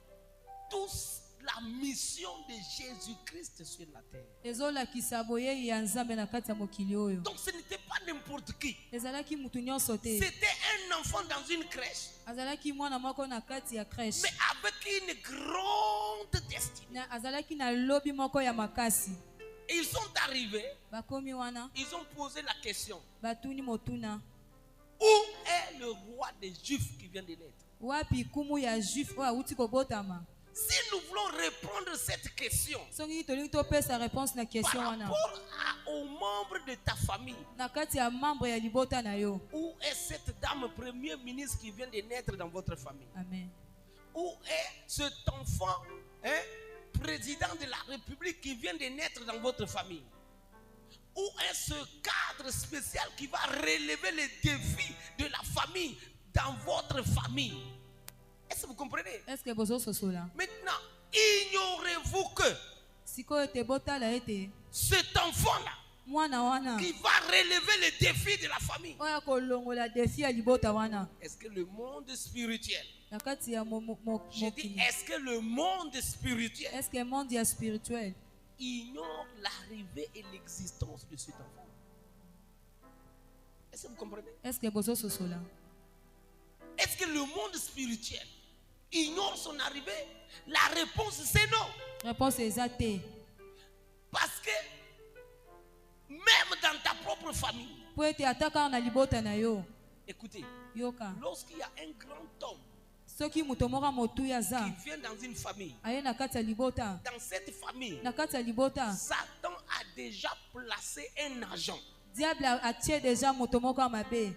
tous la mission de Jésus-Christ sur la terre. ezolakisa boyei ya nzambe na kati ya mokili oyo. Donc ce n'était pas n'importe qui. Ezalaki mutu nyonso te. C'était un enfant dans une crèche, Azalaki mwana moko na kati ya crèche. mais avec une grande destinée. Na azalaki na lobi moko ya makasi. Et ils sont arrivés, Bakomi wana ils ont posé la question: batuni motuna. où est le roi des Juifs qui vient de naître? Wapi kumu ya juif oyo awuti kobotama. Si nous voulons répondre à cette question Songi tolingi topesa réponse na par question wana. rapport aux membres de ta famille, Na kati ya membre ya libota na yo. où est cette dame premier ministre qui vient de naître dans votre famille? Amen. Où est cet enfant, président de la République qui vient de naître dans votre famille? Où est ce cadre spécial qui va relever les défis de la famille dans votre famille? Est-ce que vous comprenez? Est-ce que bozo sosola? Maintenant, ignorez-vous que Siko ete botala ete cet enfant-là mwana wana qui va relever les défis de la famille, oya kolongola défi ya libota wana. est-ce que le monde spirituel, Na kati ya je dis, mokili. est-ce que le monde spirituel Est-ce que monde ya spirituel ignore l'arrivée et l'existence de cet enfant? Est-ce que vous comprenez? est-ce que bozo sosola? Est-ce que le monde spirituel ignore son arrivée? La réponse c'est non. Réponse exacte. Parce que même dans ta propre famille, Po ete ataka na libota na yo. écoutez, Yoka. lorsqu'il y a un grand homme Soki muto moko motuya za qui vient dans une famille, aye na kati ya libota. dans cette famille, Na kati ya libota Satan a déjà placé un agent. diable atie deja moto moko ya mabe.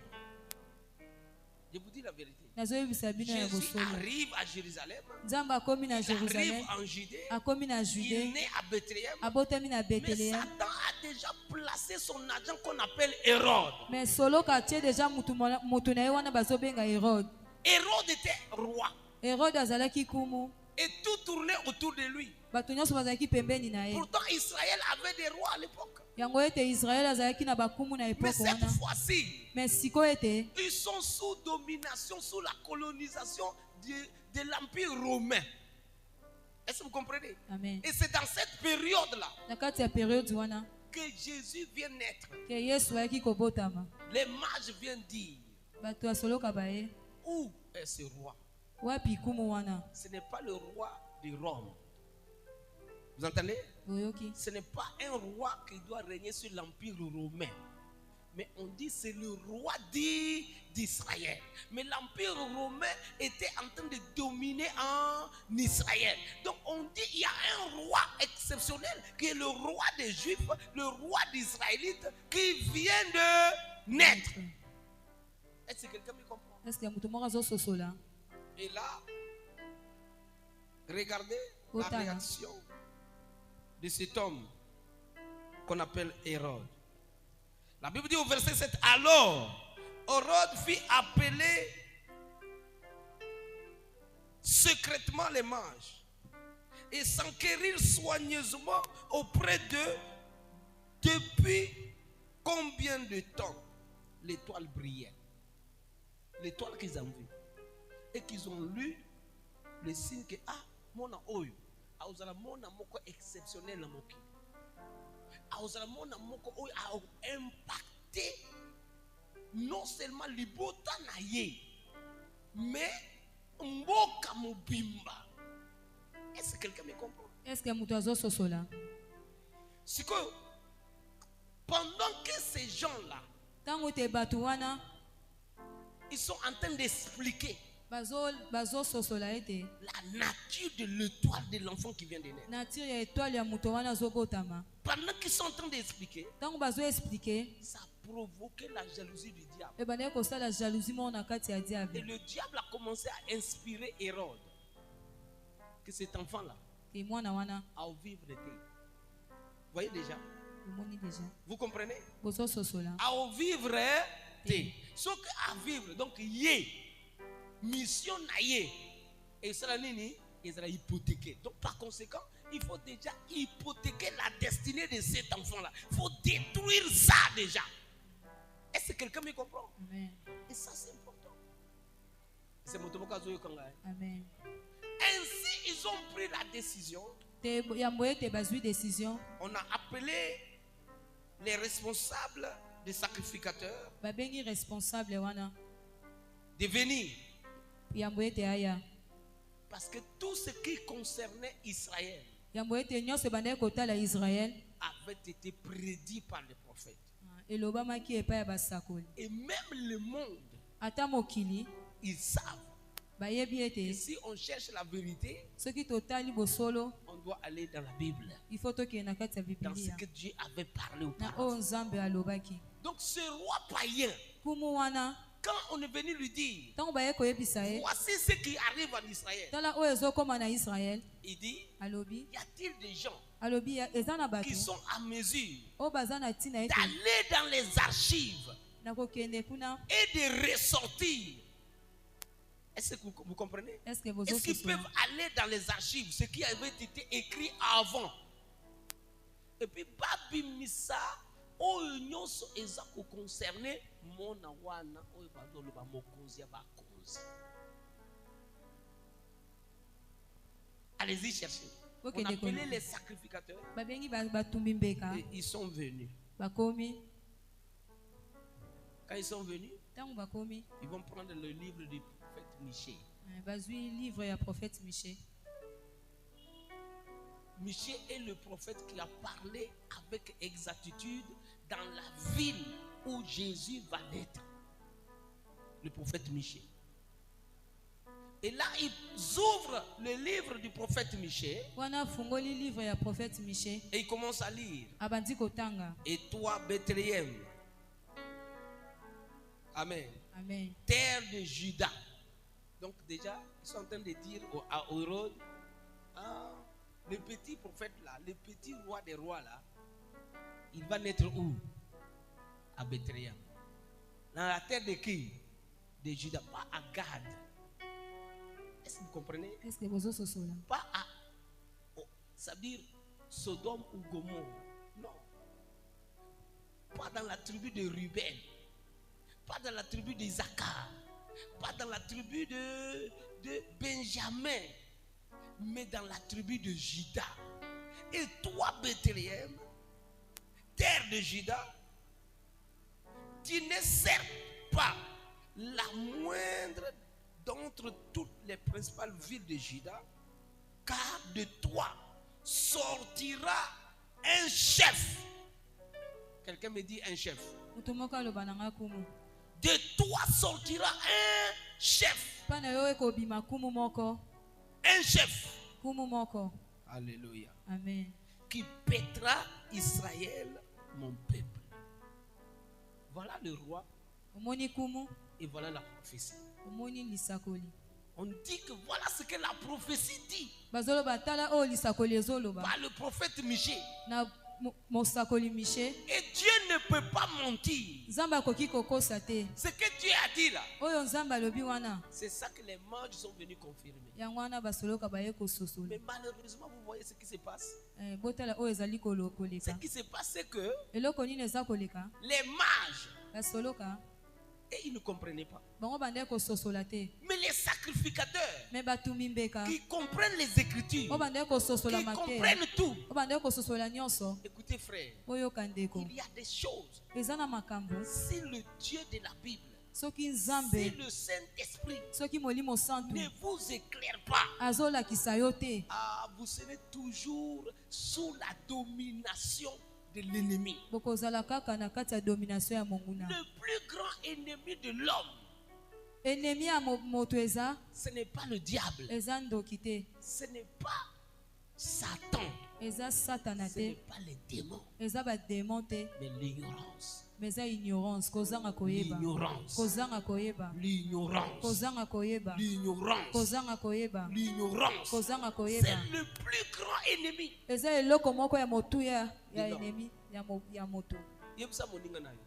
Je vous dis la vérité. Nazoyebisa bino ya Jésus bosolo. arrive à Jérusalem, Nzambe akomi na il arrive Jérusalem, en Judée, akomi na il Judée, naît à Bethléem. abotami na Mais Bethléem. Satan a déjà placé son agent qu'on appelle Hérode. Mais solo ka atie deja mutu na ye wana bazobenga Hérode. Hérode était roi Hérode azalaki kumu. et tout tournait autour de lui. Bato nyonso bazalaki pembeni na ye. Pourtant, Israël avait des rois à l'époque. Yango ete Israël azalaki na bakumu na Mais epoke cette wana. fois-ci, Mais siko ete ils sont sous domination, sous la colonisation de l'Empire romain. Est-ce que vous comprenez? Amen. Et c'est dans cette période-là Na kati ya periode wana que Jésus vient naître. ke Yesu ayaki kobotama. Les mages viennent dire: Bato ya solo kabaye où est ce roi? wapi kumu wana. Ce n'est pas le roi de Rome. Vous entendez? Boyoki. Ce n'est pas un roi qui doit régner sur l'Empire romain. Mais on dit c'est le roi dit d'Israël. Mais l'Empire romain était en train de dominer en Israël. Donc on dit il y a un roi exceptionnel qui est le roi des Juifs, le roi d'Israélites qui vient de naître. Est-ce que quelqu'un me comprend? Est-ce que mutu moko azososola? Et là, regardez la Otala. réaction de cet homme qu'on appelle Hérode. La Bible dit au verset 7, alors Hérode fit appeler secrètement les mages et s'enquérir soigneusement auprès d'eux depuis combien de temps l'étoile brillait. L'étoile qu'ils ont vue. Et qu'ils ont lu le signe que mona oyo auzala mona moko exceptionnel na moki auzala mona moko oyo a impacté non seulement libota na ye mais mboka mobimba. Est-ce que quelqu'un me comprend? Est-ce que mutu azososola? Sikoyo, pendant que ces gens-là Tango te bato wana ils sont en train d'expliquer bazo sosola ete la nature de l'étoile de l'enfant qui vient de naître. nature ya étoile ya mutu wana azobotama. Pendant qu'ils sont en train d'expliquer, Tango bazo expliquer ça a provoqué la jalousie du diable. ebandaki kosala jalousie moko na kati ya Et diable. le diable a commencé à inspirer Hérode que cet enfant-là Ke mwana wana a vivre de thé. Vous voyez déjà? omoni deja Vous comprenez? bozo sosola. À vivre T. Ce à vivre, donc yé. Mission na yé. Et ça nini, il sera hypothéqué. Donc par conséquent, il faut déjà hypothéquer la destinée de cet enfant-là. Il faut détruire ça déjà. Est-ce que quelqu'un me comprend? Amen. Et ça c'est important. C'est mon tomo kazo yokanga. Amen. Ainsi ils ont pris la décision. Décision. On a appelé les responsables des sacrificateurs Responsable wana. de venir. Yamboete aya. Parce que tout ce qui concernait Israël Yamboete nyonso bande kotala Israël. avait été prédit par les prophètes. Elobama ki epa ya basakoli. Et même le monde, Ata mokili ils savent. bayebi Et ete si on cherche la vérité, soki totali bosolo on doit aller dans la Bible, il faut tokende na kati ya dans ce Biblia que Dieu avait parlé na auparavant. oyo Nzambe alobaki. Donc ce roi païen, Kumu wana quand on est venu lui dire, ntango baye koyebisa ye voici ce qui arrive en Israël, tala oyo ezokoma na Israel il dit, alobi y a-t-il des gens alobi eza na bato qui sont à mesure oyo baza na ntina ete d'aller dans les archives na kokende kuna et de ressortir? Est-ce que vous comprenez? est-ce que Est-ce qu'ils bozososola peuvent aller dans les archives, ce qui avait été écrit avant? Et puis, babimisa, oyo nyonso eza ko concerner mona wana oyo bazolo ba mokonzi ya bakonzi. Allez-y chercher. On Okende appelait kona. les sacrificateurs babengi batumbi mbeka et ils sont venus. bakomi Quand ils sont venus, ntango bakomi ils vont prendre le livre du prophète Michée. bazwi livre ya prophète Michée. Michée est le prophète qui a parlé avec exactitude dans la ville où Jésus va naître. Le prophète Michée. Et là, ils ouvrent le livre du prophète Michée Wana fungoli livre ya prophète Michée et ils commencent à lire. abandi kotanga. Et toi, Bethléem, Amen, Amen. terre de Juda. Donc déjà, ils sont en train de dire à Hérode, ah, le petit prophète là, le petit roi des rois là, il va naître où? À Bethléem. Dans la terre de qui? De Juda, pas à Gad. Est-ce que vous comprenez? Est-ce que bozososola Pas à, ça veut dire Sodome ou Gomorrhe. Non. Pas dans la tribu de Ruben. Pas dans la tribu d'Isaacar. Pas dans la tribu de Benjamin. Mais dans la tribu de Juda. Et toi, Bethléem, terre de Juda, tu n'es certes pas la moindre d'entre toutes les principales villes de Juda, car de toi sortira un chef. Quelqu'un me dit un chef. moto moko aloba na nga kumu De toi sortira un chef. mpa na yo ekobima kumu moko Un chef. kumu moko. Alléluia. Amen. Qui paîtra Israël, mon peuple. Voilà le roi Omoni kumu et voilà la prophétie. omoni lisakoli. On dit que voilà ce que la prophétie dit Bazoloba tala oyo lisakoli ezoloba par le prophète Michée. na mosakoli Michée. Et Dieu ne peut pas mentir. Nzambe akoki kokosa te. Ce que Dieu a dit là, Oyo Nzambe alobi wana c'est ça que les mages sont venus confirmer. yango wana basoloka baye kososola. Mais malheureusement, vous voyez ce qui se passe. Botala oyo ezali Ce koleka. qui se passe, c'est que Eloko nini eza koleka les mages, basoloka et ils ne comprenaient pas. bango bande kososola te. Mais les sacrificateurs Me batumbi mbeka qui comprennent les Écritures, oyo bande kososola qui make comprennent tout. oyo bande kososola nyonso Écoutez, frère, oyoka ndeko il y a des choses. eza na makambo Si le Dieu de la Bible, soki si Nzambe le Saint-Esprit soki molimo santu ne vous éclaire pas, azolakisa yo te vous serez toujours sous la domination de l'ennemi. bokozala kaka na kati ya domination ya monguna. Le plus grand ennemi de l'homme, Ennemi ya moto eza ce n'est pas le diable, eza ndoki te, ce n'est pas Satan, eza satana ce n'est te, pas les démons, eza bademon te, mais l'ignorance. me eza ignorance, kozanga koyeba, L'ignorance. kozanga koyeba, L'ignorance. kozanga koyeba, L'ignorance. kozanga koyeba, L'ignorance. kozanga C'est koyeba. le plus grand ennemi. Eza eloko moko ya motuya ya Dis donc. ennemi ya moto. Yebisa moninga na yo.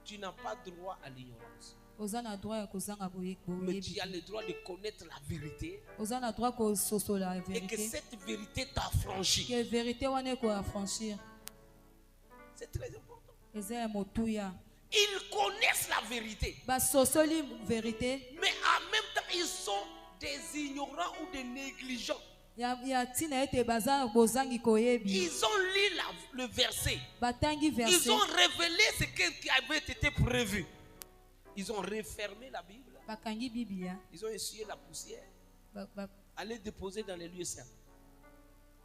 tu n'as pas droit à l'ignorance. Ozana droit ya kozanga Mais boyebi. tu as le droit de connaître la vérité. Ozana droit ko sosola Et que vérité. cette vérité t'affranchit. Que vérité wana ko affranchir. C'est très important. Eza motuya. Ils connaissent la vérité. Ba sosoli vérité. Mais en même temps, ils sont des ignorants ou des négligents. Ya tina ete baza bozangi koyebi. Ils ont lu le verset. Batangi verset. Ils ont révélé ce qui avait été prévu. Ils ont refermé la Bible. Bakangi Biblia. Ils ont essuyé la poussière. Ba Allé déposer dans les lieux saints.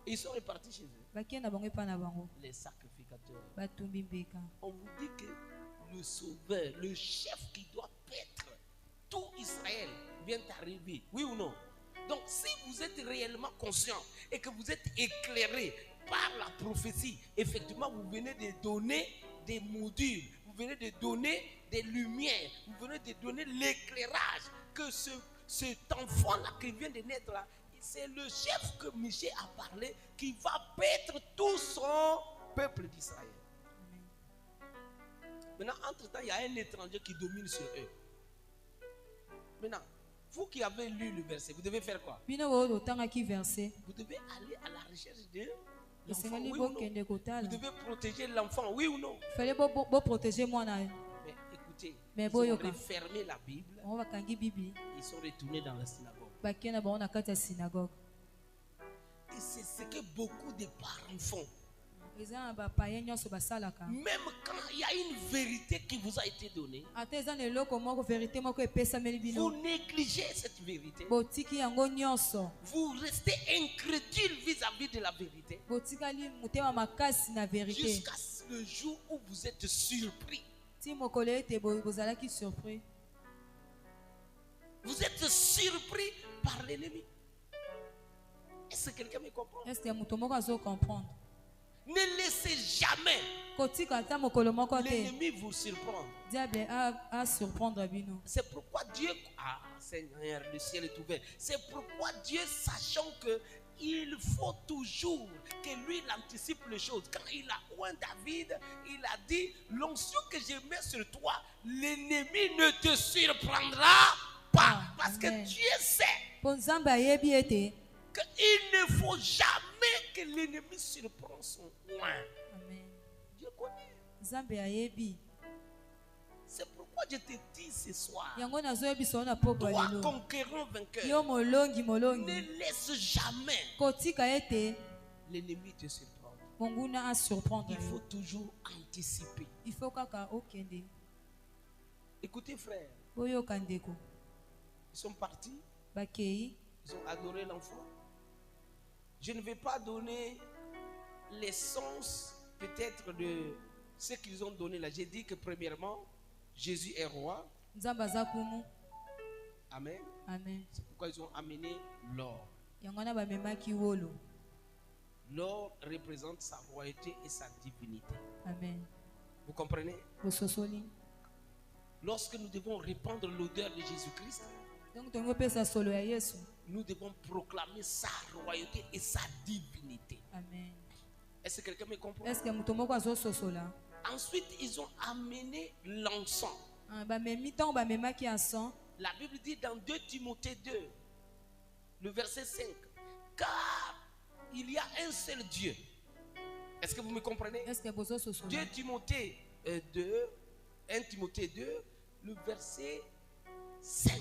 Ils sont repartis chez eux. bakena bango pa na bango. Les sacrificateurs. Batumbi mbeka. On vous dit que le sauveur, le chef qui doit paître tout Israël vient d'arriver. Oui ou non? Donc si vous êtes réellement conscient et que vous êtes éclairé par la prophétie, effectivement vous venez de donner des modules, vous venez de donner des lumières, vous venez de donner l'éclairage que cet enfant-là qui vient de naître là, c'est le chef que Michel a parlé qui va paître tout son peuple d'Israël. Maintenant, entre-temps, il y a un étranger qui domine sur eux. Maintenant, vous qui avez lu le verset, vous devez faire quoi? Bino wo otangaki verset. Vous devez aller à la recherche de l'enfant, Esengeli oui ou non? bokende Vous kotala. devez protéger l'enfant, oui ou non? Fallait bo protéger mwana. Mais écoutez, Mais ils ont boyoka. refermé la Bible, On bakangi Bible. ils sont retournés dans la synagogue. Bakena bango na kati ya synagogue. Et c'est ce que beaucoup de parents font. Eza ba payen nyonso basalaka. Même quand il y a une vérité qui vous a été donnée, Ata eza na eloko moko vérité moko epesameli bino. vous négligez cette vérité. Botiki yango nyonso. Vous restez incrédule vis-à-vis de la vérité. Botikali motema makasi na vérité. Jusqu'à le jour où vous êtes surpris. Ti mokolo ete bozalaki surpris. Vous êtes surpris par l'ennemi. Est-ce que quelqu'un me comprend? Est-ce que moto moko azo comprendre? Ne laissez jamais Kotika ata mokolo moko te. l'ennemi vous surprendre. Diable a surprendre bino. C'est pourquoi Dieu, ah Seigneur, le ciel est ouvert. C'est pourquoi Dieu, sachant que il faut toujours que lui il anticipe les choses. Quand il a oint David, il a dit, l'onction que je mets sur toi, l'ennemi ne te surprendra pas. Parce que Amen. Dieu sait Po Nzambe ayebi ete. qu'il ne faut jamais que l'ennemi surprenne son oint. Amen. Dieu connaît. Nzambe ayebi. C'est pourquoi je te dis ce soir, Yango nazoyebisa na poko toi lelo. conquérant vainqueur, Yo molongi ne molongi. laisse jamais Kotika ete l'ennemi te surprendre. monguna a surprendre. Il faut toujours anticiper. Il faut kaka okende. Écoutez frère, Boyoka ndeko. ils sont partis, Bakei. ils ont adoré l'enfant. Je ne vais pas donner l'essence peut-être de ce qu'ils ont donné là. J'ai dit que premièrement, Jésus est roi. Nzambe aza kumu. Amen. Amen. C'est pourquoi ils ont amené l'or. Yango na bamemaki wolo. L'or représente sa royauté et sa divinité. Amen. Vous comprenez? Bososoli. Lorsque nous devons répandre l'odeur de Jésus-Christ, Donc tongo pesa solo ya Yesu. nous devons proclamer sa royauté et sa divinité. Amen. Est-ce que quelqu'un me comprend? Est-ce que moto moko azo sosola? Ensuite, ils ont amené l'encens. Bamemi ntango bamemaki ya sang. La Bible dit dans 2 Timothée 2, le verset 5, car il y a un seul Dieu. Est-ce que vous me comprenez? Est-ce que bozo sosola? 2 Timothée 2, 1 Timothée 2, le verset 5.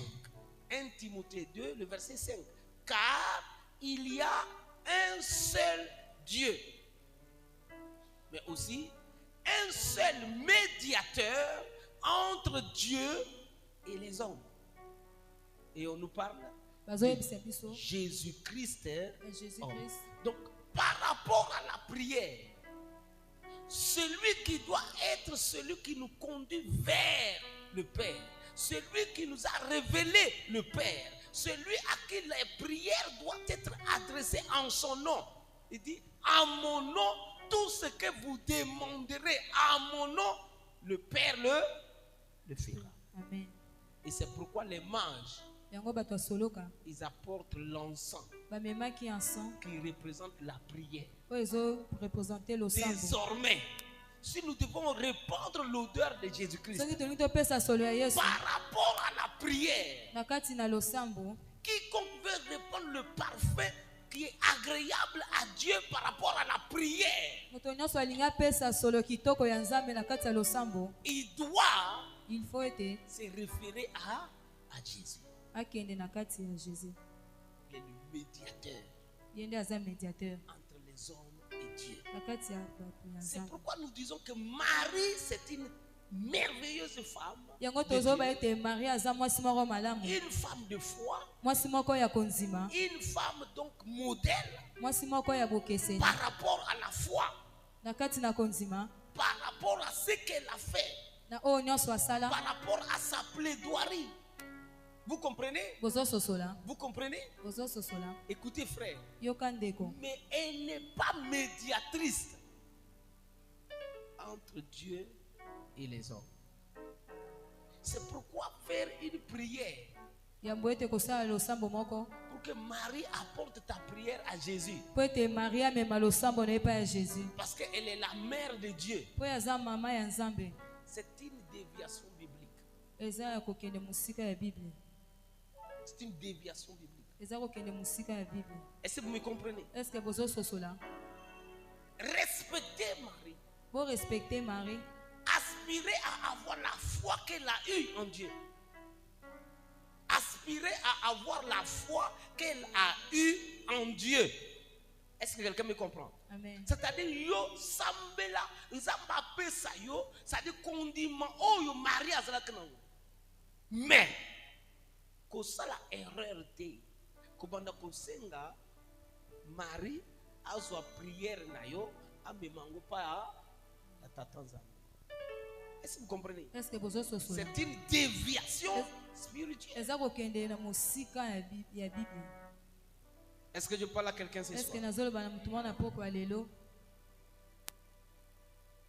1 Timothée 2, le verset 5. Car il y a un seul Dieu, mais aussi un seul médiateur entre Dieu et les hommes. Et on nous parle Bazoyebisa biso. Jésus-Christ. Jésus-Christ. Donc, par rapport à la prière, celui qui doit être celui qui nous conduit vers le Père, celui qui nous a révélé le Père, celui à qui les prières doivent être adressées en son nom. Il dit, à mon nom, tout ce que vous demanderez à mon nom, le Père le fera. Amen. Et c'est pourquoi les mages, Yango bato soloka. ils apportent l'encens Bamemaki en sang. qui représente la prière. Po ezo représenter le sang. Désormais, si nous devons répandre l'odeur de Jésus-Christ soki tolingi topesa solo ya Yesu par rapport à la prière, na kati na losambo, quiconque veut répandre le parfum qui est agréable à Dieu par rapport à la prière, moto nyonso alingi apesa solo kitoko ya Nzambe na kati ya losambo, il doit il faut ete se référer à Jésus. akende na kati ya Jésus. Il est le médiateur Ye nde aza médiateur entre les hommes et Dieu. na kati ya bato ya C'est Nzambe. pourquoi nous disons que Marie, c'est une merveilleuse femme. Yango de Dieu. tozoba ete Marie aza mwasi moko malamu, Une femme de foi, mwasi moko ya konzima, une femme donc modèle mwasi moko ya bokeseni par rapport à la foi, na kati na konzima, par rapport à ce qu'elle a fait, na oyo nyonso asala. par rapport à sa plaidoirie. Vous comprenez? Bozososola, Vous comprenez? bozososola, Écoutez frère, yoka ndeko, mais elle n'est pas médiatrice entre Dieu et les hommes. C'est pourquoi faire une prière yambo ete kosala losambo moko pour que Marie apporte ta prière à Jésus. po ete Marie amema losambo na ye epai ya Jésus, Parce qu'elle est la mère de Dieu. po aza mama ya Nzambe. C'est une déviation biblique. Eza ya kokende mosika ya Bible, C'est une déviation biblique. eza kokende mosika ya Bible. Est-ce que vous me comprenez? Est-ce que bozososola? Respectez Marie. Bo respecter Marie, Aspirez à avoir la foi qu'elle a eue en Dieu. Aspirez à avoir la foi qu'elle a eue en Dieu. Est-ce que quelqu'un me comprend? amen. C'est-à-dire, yo sambela, nzamba pesa yo, c'est-à-dire condiment, oh yo Marie azalaka nango. Mais, kosala erreur te, kobanda kosenga, Marie azwa prière na yo, amemango pa ya tata nzambe. Est-ce que vous comprenez? Est-ce que bozososola? C'est une déviation spirituelle. Eza kokende na mosika ya Bible. Est-ce que je parle à quelqu'un ce Est-ce que soir? nazoloba na mutu mwana poko ya lelo?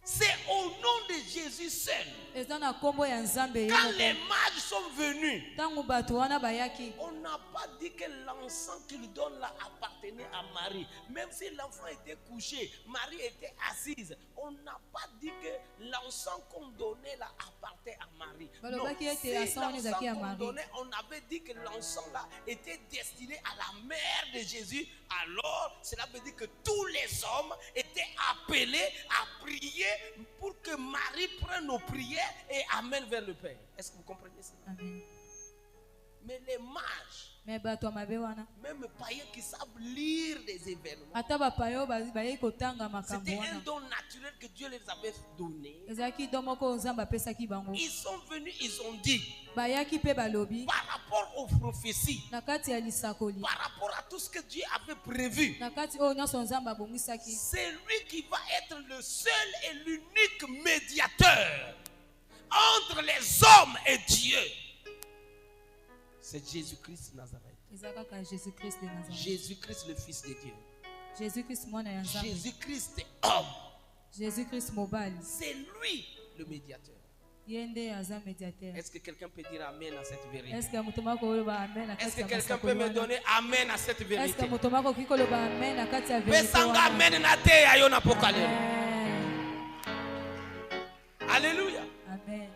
C'est au nom de Jésus seul. Eza na kombo ya Nzambe ye Quand moko. les mages sont venus, Tango bato wana bayaki, on n'a pas dit que l'encens qu'il donne là appartenait à Marie. Même si l'enfant était couché, Marie était assise. On n'a pas dit que l'encens qu'on donnait là appartenait à Marie. Non, si l'encens qu'on donnait, on avait dit que l'encens là était destiné à la mère de Jésus. Alors, cela veut dire que tous les hommes étaient appelés à prier pour que Marie prenne nos prières et amène vers le Père. Est-ce que vous comprenez ça? amen. Mais les mages, Mais bato mabe wana, même païens qui savent lire des événements, ata bapayo baye kotanga makambo c'était un wana. don naturel que Dieu les avait donné. Ezaki don moko Nzambe apesaki bango. Ils sont venus, ils ont dit, Bayaki pe balobi par rapport aux prophéties, na kati ya lisakoli, par rapport à tout ce que Dieu avait prévu, na kati oyo nyonso Nzambe abongisaki. c'est lui qui va être le seul et l'unique médiateur entre les hommes et Dieu. C'est Jésus-Christ de Nazareth. Eza kaka Jésus-Christ de Nazareth. Jésus-Christ le Fils de Dieu. Jésus-Christ mwana ya Nzambe. Jésus-Christ homme. Jésus-Christ mobali. C'est lui le médiateur. Ye nde aza médiateur. Est-ce que quelqu'un peut dire amen à cette vérité? Est-ce que mutu moko oloba amen na Est-ce kati que ya quelqu'un peut masakoli me wana? donner amen à cette Est-ce que vérité? mutu moko kiko loba amen na kati ya vérité Pesanga wana? amen na te ya yo na pokale. Amen. Alléluia. Amen.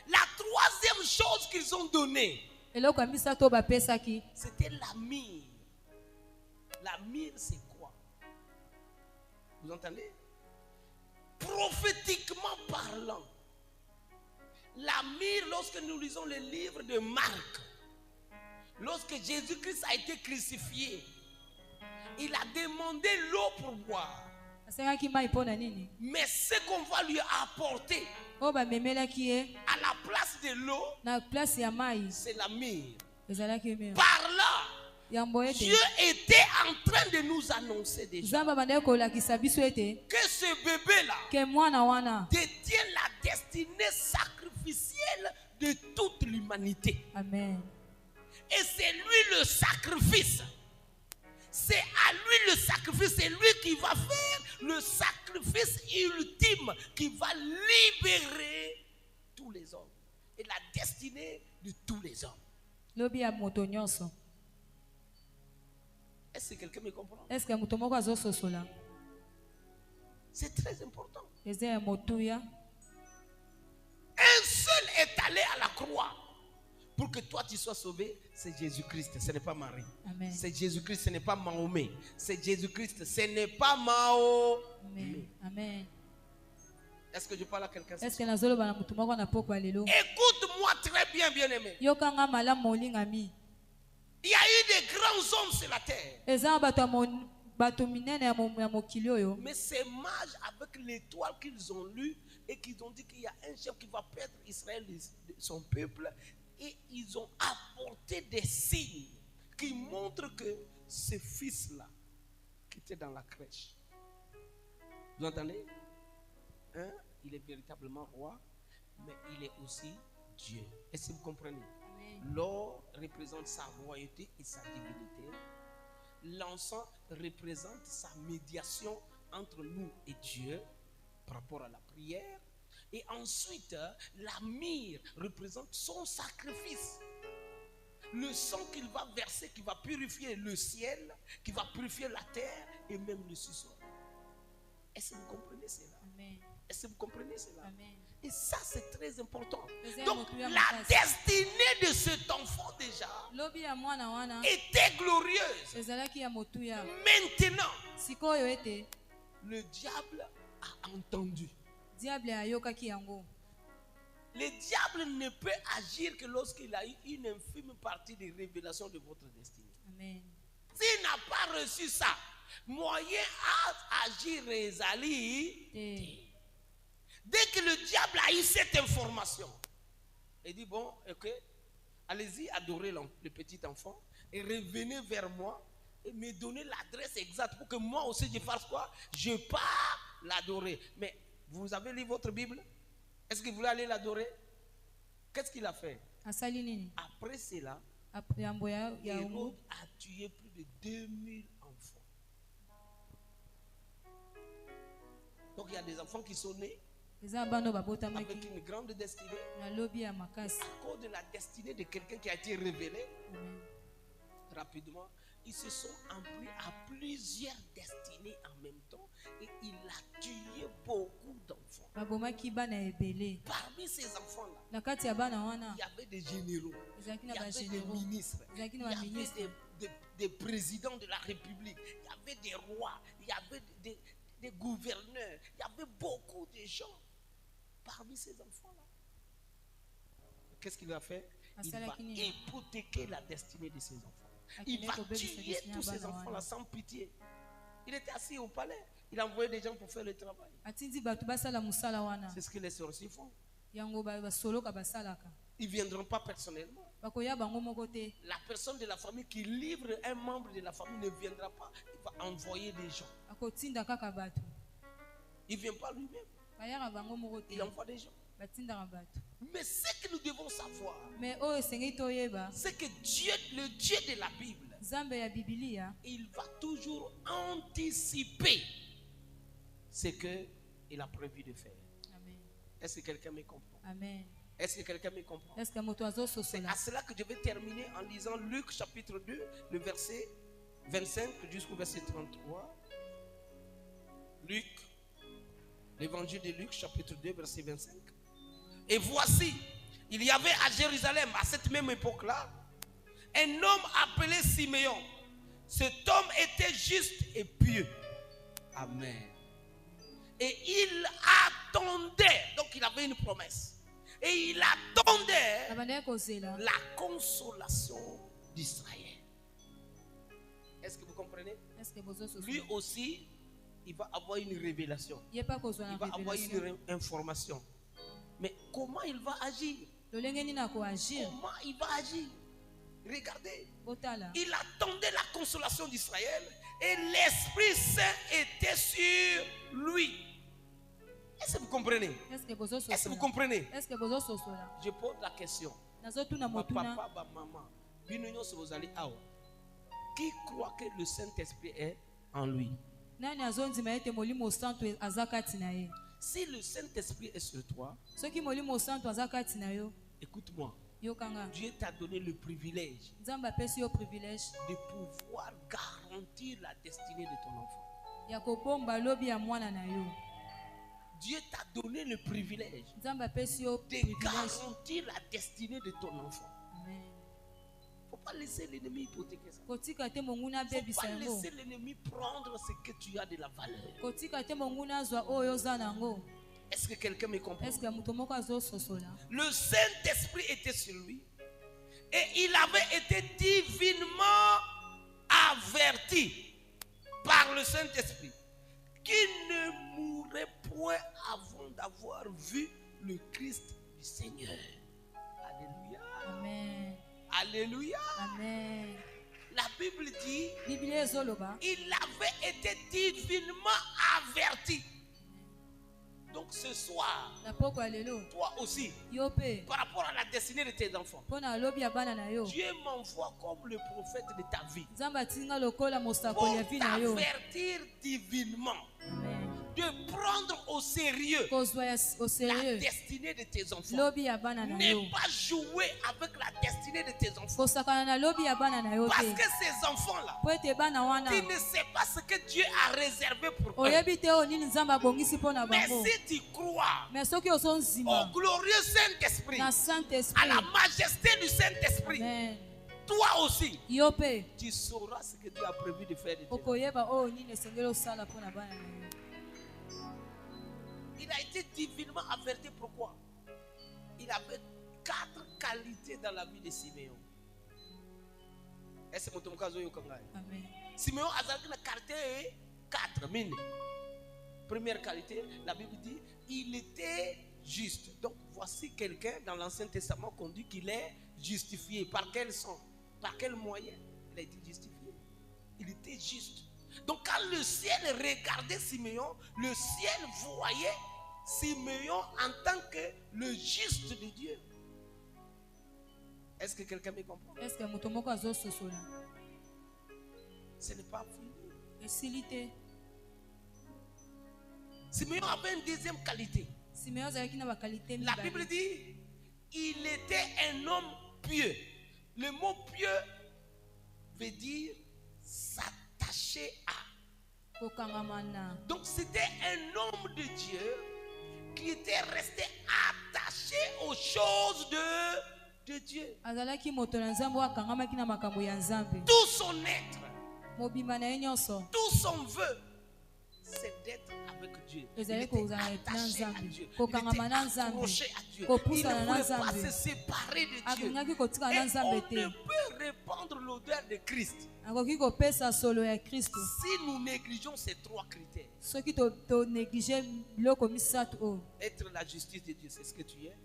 La troisième chose qu'ils ont donnée, Eloko ya misato bapesaki, c'était la myrrhe. La myrrhe, c'est quoi? Vous entendez? Prophétiquement parlant, la myrrhe, lorsque nous lisons le livre de Marc, lorsque Jésus-Christ a été crucifié, il a demandé l'eau pour boire. asengaki mai mpo na nini? Mais ce qu'on va lui apporter Oyo bamemelaki ye à la place de l'eau, na place ya mai, c'est la myrrhe. ezalaki mire. Par là, Yambo ete Dieu était en train de nous annoncer déjà Nzambe abandaki kolakisa biso ete que ce bébé-là ke mwana wana. détient la destinée sacrificielle de toute l'humanité. Amen. Et c'est lui le sacrifice. C'est à lui le sacrifice. C'est lui qui va faire le sacrifice ultime qui va libérer tous les hommes. Et la destinée de tous les hommes. Lobi ya moto nyonso. Est-ce que quelqu'un me comprend? Est-ce que moto moko azososola? C'est très important. eza ya motuya. Un seul est allé à la croix pour que toi tu sois sauvé. C'est Jésus-Christ, ce n'est pas Marie. Amen. C'est Jésus-Christ, ce n'est pas Mahomet. C'est Jésus-Christ, ce n'est pas Mao. Amen. Amen. Est-ce que je parle à quelqu'un? Est-ce que nazoloba na mutu moko na poko alelo? Écoute-moi très bien, bien-aimé. Yokanga malamu olingami. Il y a eu des grands hommes sur la terre. Eza bato minene ya mokili oyo. Mais ces mages, avec l'étoile qu'ils ont lue et qu'ils ont dit qu'il y a un chef qui va perdre Israël, son peuple, et ils ont apporté des signes qui montrent que ce fils-là, qui était dans la crèche, vous entendez? Hein? Il est véritablement roi, mais il est aussi Dieu. Est-ce que vous comprenez? L'or représente sa royauté et sa divinité. L'encens représente sa médiation entre nous et Dieu par rapport à la prière. Et ensuite, la myrrhe représente son sacrifice. Le sang qu'il va verser, qui va purifier le ciel, qui va purifier la terre et même le sous-sol. Est-ce que vous comprenez cela? Amen. Est-ce que vous comprenez cela? Amen. Et ça, c'est très important. Donc, la destinée de cet enfant déjà était glorieuse. Maintenant, le diable a entendu. Le diable ne peut agir que lorsqu'il a eu une infime partie des révélations de votre destinée. Amen. S'il n'a pas reçu ça, moyen à agir Rezali. Dès que le diable a eu cette information, il dit bon, ok, allez-y, adorez le petit enfant et revenez vers moi et me donnez l'adresse exacte pour que moi aussi je fasse quoi? Je pars l'adorer. Mais vous avez lu votre Bible? Est-ce que vous voulez aller l'adorer? Qu'est-ce qu'il a fait? Après cela, Hérode a tué plus de 2000 enfants. Donc il y a des enfants qui sont nés avec une grande destinée. À cause de la destinée de quelqu'un qui a été révélé, rapidement, ils se sont emplis à plusieurs destinées en même temps et il a tué beaucoup d'enfants. Parmi ces enfants-là, il y avait des généraux, il y avait des ministres, il y avait des présidents de la République, il y avait des rois, il y avait des gouverneurs, il y avait beaucoup de gens parmi ces enfants-là. Qu'est-ce qu'il a fait? Il va hypothéquer la destinée de ces enfants. Il va tuer tous ces enfants-là sans pitié. Il était assis au palais. Il a envoyé des gens pour faire le travail. C'est ce que les sorciers font. Ils ne viendront pas personnellement. La personne de la famille qui livre un membre de la famille ne viendra pas. Il va envoyer des gens. Il ne vient pas lui-même. Il envoie des gens. Mais ce que nous devons savoir, c'est que Dieu, le Dieu de la Bible, il va toujours anticiper ce qu'il a prévu de faire. Est-ce que quelqu'un me comprend? Amen. Est-ce que quelqu'un me comprend? C'est à cela que je vais terminer en lisant Luc chapitre 2, le verset 25 jusqu'au verset 33. Luc, l'évangile de Luc chapitre 2, verset 25. Et voici, il y avait à Jérusalem, à cette même époque-là, un homme appelé Siméon. Cet homme était juste et pieux. Amen. Et il attendait, donc il avait une promesse. Et il attendait la consolation d'Israël. Est-ce que vous comprenez? Lui aussi, il va avoir une révélation. Il va avoir une information. Mais comment il va agir? Comment il va agir? Regardez. Il attendait la consolation d'Israël et l'Esprit Saint était sur lui. Est-ce que vous comprenez? Est-ce que vous comprenez? Je pose la question. Papa, maman, qui croit que le Saint-Esprit est en lui? Si le Saint-Esprit est sur toi, écoute-moi. Dieu t'a donné le privilège de pouvoir garantir la destinée de ton enfant. Dieu t'a donné le privilège Nzambe apesi yo de privilège. garantir la destinée de ton enfant. Amen. Faut pas laisser l'ennemi hypothéquer ça. Kotika te monguna Faut bebisa pas yango. laisser l'ennemi prendre ce que tu as de la valeur. Kotika te monguna zwa oyo za nango. Est-ce que quelqu'un me comprend? Est-ce que muto moko azo sosola? Le Saint-Esprit était sur lui et il avait été divinement averti par le Saint-Esprit qu'il ne mourrait point avant d'avoir vu le Christ du Seigneur. Alléluia. Amen. Alléluia. Amen. La Bible dit Biblia ezoloba. il avait été divinement averti. Donc ce soir, Na poko ya lelo. toi aussi, Yo pe. par rapport à la destinée de tes enfants, Pona lobi ya bana na yo. Dieu m'envoie comme le prophète de ta vie Nzambe atinga lokola pour mosakoli ya vi na yo. t'avertir divinement Amen. de prendre au sérieux Kozwa au la sérieux. destinée de tes enfants. Lobi ya bana na yo. Ne pas jouer avec la destinée de tes enfants. Kosakana na lobi ya bana na yo Parce te. que ces enfants-là, Po ete bana wana. tu ne sais pas ce que Dieu a réservé pour eux. Oyebi te o nini Nzambe abongisi mpo na Mais bango. si tu crois Mais soki ozo au nzima glorieux Saint-Esprit, na à Saint-Esprit. la majesté du Saint-Esprit, Amen. toi aussi, Yo pe. tu sauras ce que Dieu a prévu de faire de tes enfants. Okoyeba o nini esengeli osala mpo na bana na yo. Il a été divinement averti. Pourquoi? Il avait 4 qualités dans la vie de Siméon. Est-ce que tu as Amen. Siméon a une qualité 4 mine. Première qualité, la Bible dit, il était juste. Donc voici quelqu'un dans l'Ancien Testament qu'on dit qu'il est justifié. Par quel sens? Par quel moyen il a été justifié? Il était juste. Donc quand le ciel regardait Siméon, le ciel voyait Siméon en tant que le juste de Dieu. Est-ce que quelqu'un me comprend? Est-ce que muto moko azo sosola? Ce n'est pas fini. Esili te. Siméon avait une deuxième qualité. Simeon azalaki na bakalite La Bible dit, il était un homme pieux. Le mot pieux veut dire s'attacher à. kokangama na. Donc c'était un homme de Dieu qui était resté attaché aux choses de Dieu. Azalaki moto na Nzambe akangamaki na makambo ya Nzambe. Tout son être, Mobimba na ye nyonso. tout son vœu, c'est d'être avec Dieu. Il Ezali était kozala na attaché à Nzambe. Dieu. Il Kokangama na était Nzambe. accroché à Dieu. Il Kopusana ne na voulait pas Nzambe. se séparer de Dieu. Akongaki kotika Et na on Nzambe te. ne peut répandre l'odeur de Christ Akoki kopesa solo ya Kristo. si nous négligeons ces 3 critères. Soki to néglige biloko misato o. Être la justice de Dieu, c'est ce que tu es.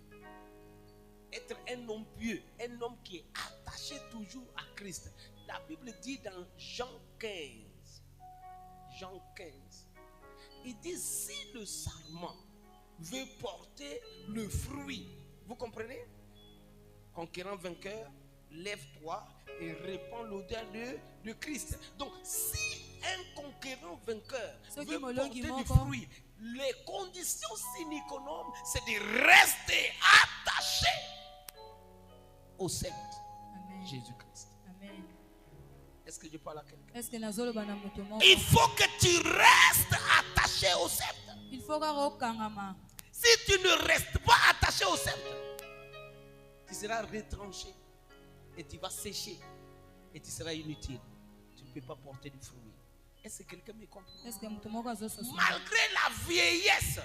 Être un homme pieux, un homme qui est attaché toujours à Christ. La Bible dit dans Jean 15, il dit si le sarment veut porter le fruit, vous comprenez? Conquérant vainqueur, lève-toi et répands l'odeur de Christ. Donc si un conquérant vainqueur veut porter du fruit, les conditions sine qua non, c'est de rester attaché au sceptre Jésus-Christ. Amen. Est-ce que je parle à quelqu'un? Est-ce que nazoloba na moto moko? Il faut que tu restes attaché au sceptre. Il faut kaka okangama. Si tu ne restes pas attaché au sceptre, tu seras retranché et tu vas sécher et tu seras inutile. Tu ne peux pas porter du fruit. Est-ce que quelqu'un me comprend? Est-ce que moto moko azo soso? Malgré la vieillesse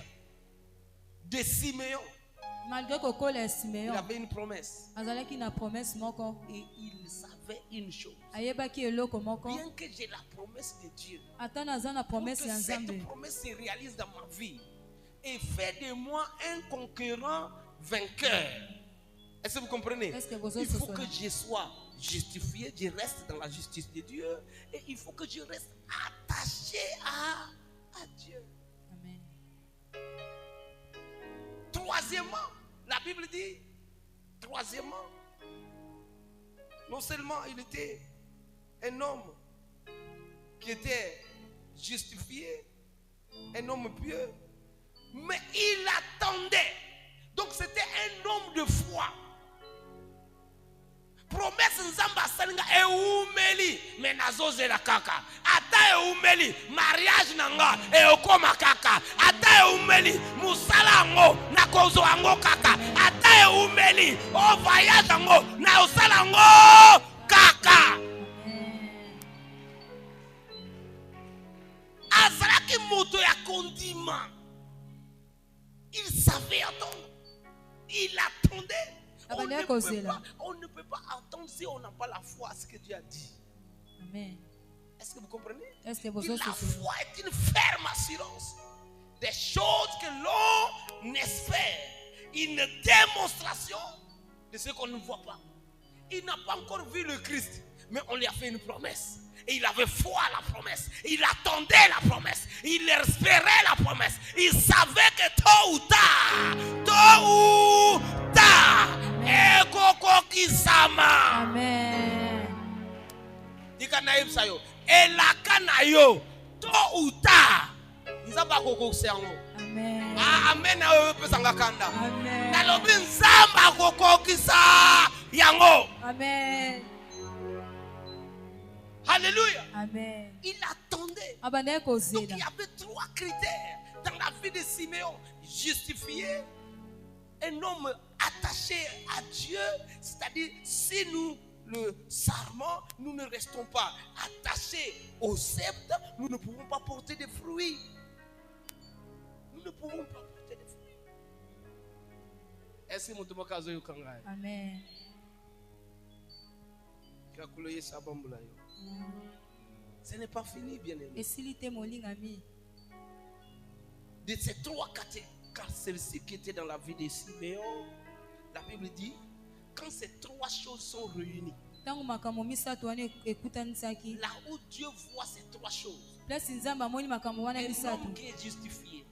de Siméon, Malgré kokola ya il Simeon, avait une promesse. azalaki na promesse moko. Et il savait une chose. Ayebaki eloko moko. Bien que j'ai la promesse de Dieu, Ata naza na pour que promesse ya Nzambe. cette promesse se réalise dans ma vie et fait de moi un conquérant vainqueur. Est-ce que vous comprenez? Est-ce que vous Il faut autres que je sois justifié, je reste dans la justice de Dieu et il faut que je reste attaché à Dieu. Amen. Troisièmement, la Bible dit, troisièmement, non seulement il était un homme qui était justifié, un homme pieux, mais il attendait. Donc c'était un homme de foi. Promesse nzamba salinga eumeli menazo zela kaka ata eumeli mariage nanga eokoma kaka. Ata eumeli musala ngo na kozo ango kaka. Ata eumeli o voyage ango na osala ngo kaka. Azalaki moto ya condiment. Il savait attendre. Il attendait. On ne peut pas attendre si on n'a pas la foi à ce que Dieu a dit. Amen. Est-ce que vous comprenez? La foi est une ferme assurance des choses que l'on espère. Une démonstration de ce qu'on ne voit pas. Il n'a pas encore vu le Christ, mais on lui a fait une promesse. Et il avait foi à la promesse. Il attendait la promesse. Il espérait la promesse. Il savait que tôt ou tard, Amen. Dika naïb sayo. Et la kanayo, tôt ou tard, ils ont pas koko serno. Amen. Amen na yo pesanga kanda. Amen. Nalobi nzamba koko kisa yango. Amen. Alléluia. Amen. Il attendait. Donc il y avait 3 critères dans la vie de Siméon. Justifié, un homme attaché à Dieu, c'est-à-dire si nous le serment, nous ne restons pas attachés au sceptre, nous ne pouvons pas porter des fruits. Nous ne pouvons pas porter des fruits. Est-ce que mon kazo yo kangai? Amen. Ce n'est pas fini, bien aimé. De ces 3 caractéristiques qui étaient dans la vie de Siméon, la Bible dit, quand ces 3 choses sont réunies, là où Dieu voit ces 3 choses, un homme qui est justifié,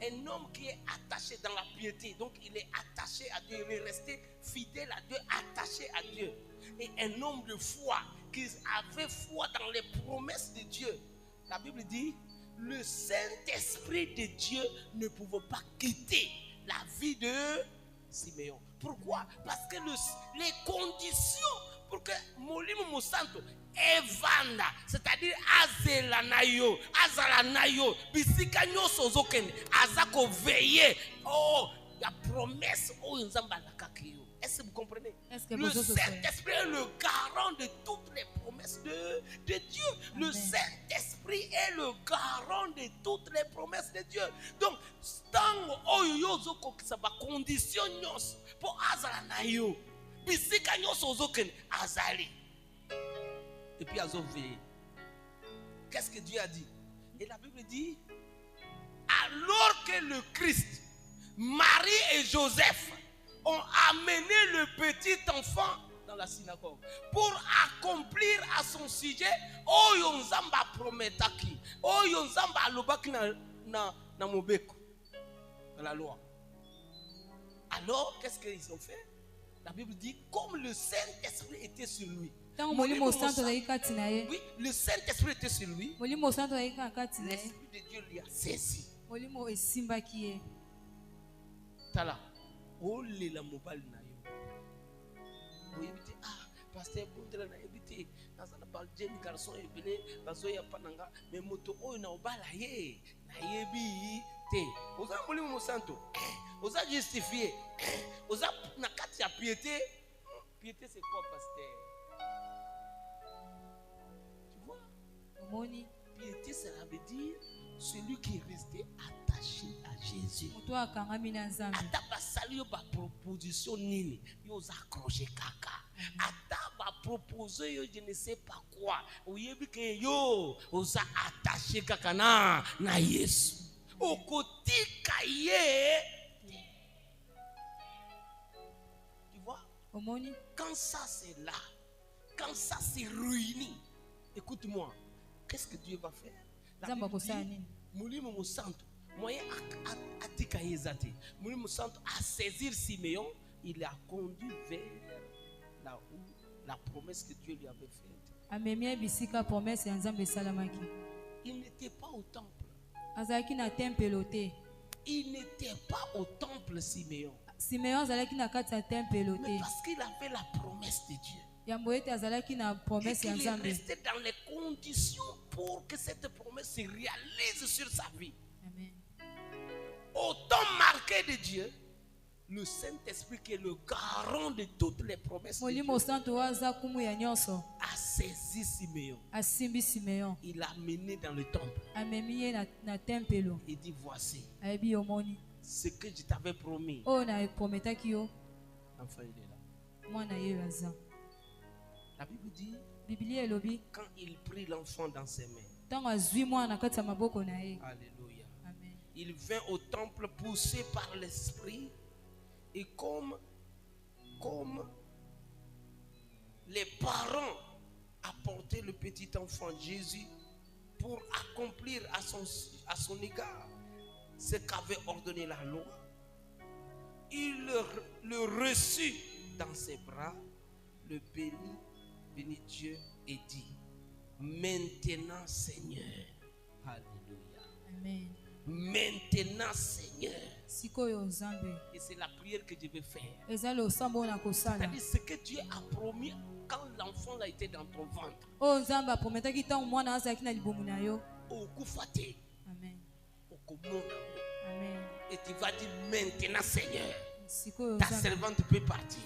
un homme qui est attaché dans la piété, donc il est attaché à Dieu, il est resté fidèle à Dieu, attaché à Dieu. Et un homme de foi qui avait foi dans les promesses de Dieu. La Bible dit, le Saint-Esprit de Dieu ne pouvait pas quitter la vie de Siméon. Pourquoi? Parce que les conditions pour que Molimo Mosanto evanda, c'est-à-dire azelanayo, azalanayo, bisikanyo sozoken, azako veiller. Oh, la promesse oh nzamba lakakiyo. Est-ce que vous comprenez? Le Saint-Esprit est le garant de toutes les promesses de Dieu. Le Saint-Esprit est le garant de toutes les promesses de Dieu. Donc, tant oyozo kokisaba condition nyos pour azala na yo. Bisika nyos ozoken azali. Et puis azové. Qu'est-ce que Dieu a dit? Et la Bible dit, alors que le Christ, Marie et Joseph ont amené le petit enfant dans la synagogue pour accomplir à son sujet oyo nzamba prometaki, oyo nzamba alobaki na mobeko, dans la loi. Alors qu'est-ce qu'ils ont fait? La Bible dit, comme le Saint-Esprit était sur lui. Oui, le Saint-Esprit était sur lui. L'Esprit de Dieu lui a saisi. Tala. Oh la mobile na yo. Ah, pasteur Bondela na ebité. Nazana ba jeune garçon ebele, bazo ya pananga, mais moto oyo na obala ye. Na yebi te. Oza molimo mosanto. Oza justifié. Oza na kati ya piété. Piété c'est quoi, pasteur? Tu vois? Piété cela veut dire celui qui est resté attaché à Jésus. Ata basali yo ba proposition nini yo za accroché kaka. Ata ba proposer yo je ne sais pas quoi. Oyebi ke yo oza attaché kaka na Yesu. Okotika ye. Tu vois? Quand ça c'est là, quand ça c'est réuni, écoute-moi, qu'est-ce que Dieu va faire? Molimo Mosanto, moyen atika yezate. Molimo Mosanto a saisir Siméon, il l'a conduit vers là où la promesse que Dieu lui avait faite. Il n'était pas au temple. Il n'était pas au temple, Siméon. Mais parce qu'il avait la promesse de Dieu. yambo ete azalaki na Et promesse ya qu'il est Nzambe. resté dans les conditions pour que cette promesse se réalise sur sa vie. Amen. Au temps marqué de Dieu, le Saint-Esprit qui est le garant de toutes les promesses de Dieu, Molimo santo waza kumu ya nyonso a saisi Siméon. asimbi Simeon. Il l'a mené dans le temple. Amemi ye na tempelo. Il dit, voici Ayebi omoni. ce que je t'avais promis. Oyo na prometaki yo Enfin, il est là. mwana ye aza. La Bible dit, Biblia elobi quand il prit l'enfant dans ses mains, ntango azwi mwana kati ya maboko na ye. alléluia, Amen. il vint au temple poussé par l'Esprit, et comme les parents apportaient le petit enfant Jésus pour accomplir à son égard ce qu'avait ordonné la loi, il le reçut dans ses bras, le bénit Dieu et dit, maintenant Seigneur, alléluia, Amen. maintenant Seigneur. Sikoyo Nzambe. Et c'est la prière que je vais faire. Eza losambo na kosala. C'est-à-dire ce que Dieu a promis quand l'enfant a été dans ton ventre. Oyo Nzambe aprometaki ntango mwana azalaki na libumu na yo. Okufa te, Amen. okomona. Amen. Et tu vas dire maintenant Seigneur, Sikoyo ta Nzambe. servante peut partir.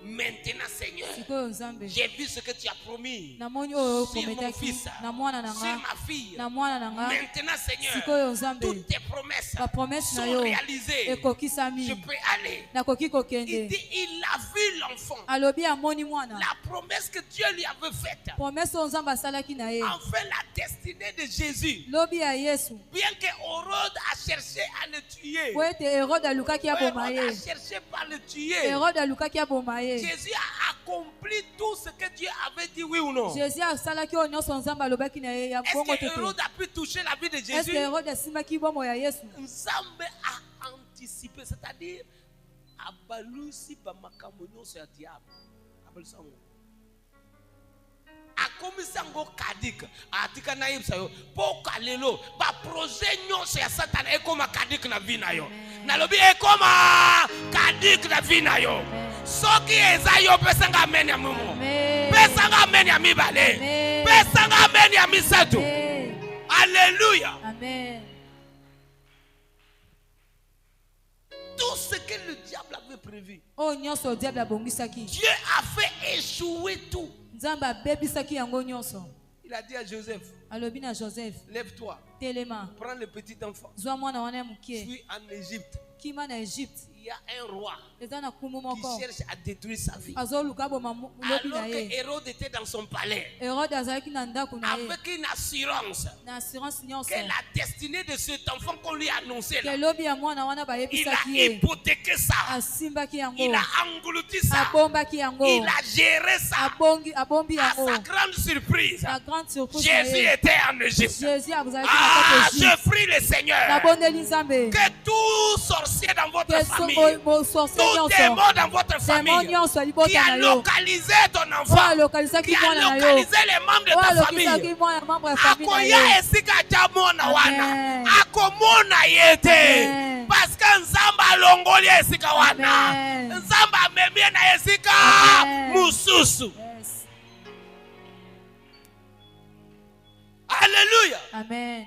Maintenant Seigneur, Sikoyo Nzambe. j'ai vu ce que tu as promis Namoni oyo sur mon prometaki fils, na mwana na sur nga. ma fille. Na mwana na nga. Maintenant Seigneur, Sikoyo Nzambe. toutes tes promesses Ba promesse na sont yo réalisées. ekokisami. Je peux aller. Nakoki Il kokende. dit, il a vu l'enfant. Alobi amoni mwana. La promesse que Dieu lui avait faite. Promesse oyo Nzambe asalaki na ye. Enfin, la destinée de Jésus. Lobi ya Yesu. Bien que Hérode a cherché à le tuer. Po ete Herode alukaki aboma Hérode a ye. cherché par le tuer. Herode alukaki aboma ye. Jésus a accompli tout ce que Dieu avait dit, oui ou non? Jésus asalaki oyo nyonso Nzambe alobaki na ye ya bongo Est-ce que te Hérode te. a pu toucher la vie de Est-ce Jésus? que Herode asimaki bomo ya Yesu? Nzambe a anticipé, c'est-à-dire abalusi bamakambo nyonso ya diable. Abalusi yango. Akomisa yango kadik. Atika na yebisa yo. Po kalelo ba projet nyonso ya Satan ekoma kadik na vie na yo. Nalobi ekoma kadik na vie na yo. Soki eza yo pesanga amen ya mumu. Amen. Pesanga amen ya mibale. Amen. Pesanga amen ya misato. Amen. Alléluia. Amen. Tout ce que le diable avait prévu, Oyo nyonso diable abongisaki. Dieu a fait échouer tout. Nzambe abebisaki yango nyonso. Il a dit à Joseph, Alobi na Joseph, lève-toi, telema, prends le petit enfant, zwa mwana wana ya mokie, fuis en Égypte. kima na Egypte. Il y a un roi Eza na kumu qui moko. cherche à détruire sa vie. Azoluka boma lobi Alors na que ye. Hérode était dans son palais, Herode azalaki na ndako na ye. avec une assurance Na assurance nyonso. que la destinée de cet enfant qu'on lui a annoncé là, Ke lobi ya mwana wana il a bayebisaki ye. hypothéqué ça, Asimbaki yango. il a englouti ça, Abombaki yango. il a géré ça. Abombi À yango. sa grande surprise, La grande surprise na Jésus ye. était en Égypte. Jésus azalaki na Ah, kati je Égypte. prie le Seigneur Nabondeli Nzambe. que tout sorcier dans votre Que famille, sorcier tout nyonso. démon dans votre Démon famille nyonso qui libota a na yo. localisé ton Oyo enfant, alokalisaki qui a mwana na yo. localisé les membres de Oyo ta alokisaki famille, mwana membre ya famille na akoya ye. esika ja mona wana Amen. akomona ye te Amen. parce que nzambe alongoli esika wana, Amen. nzambe amemie na esika Amen. mususu. Yes. Alléluia. Amen.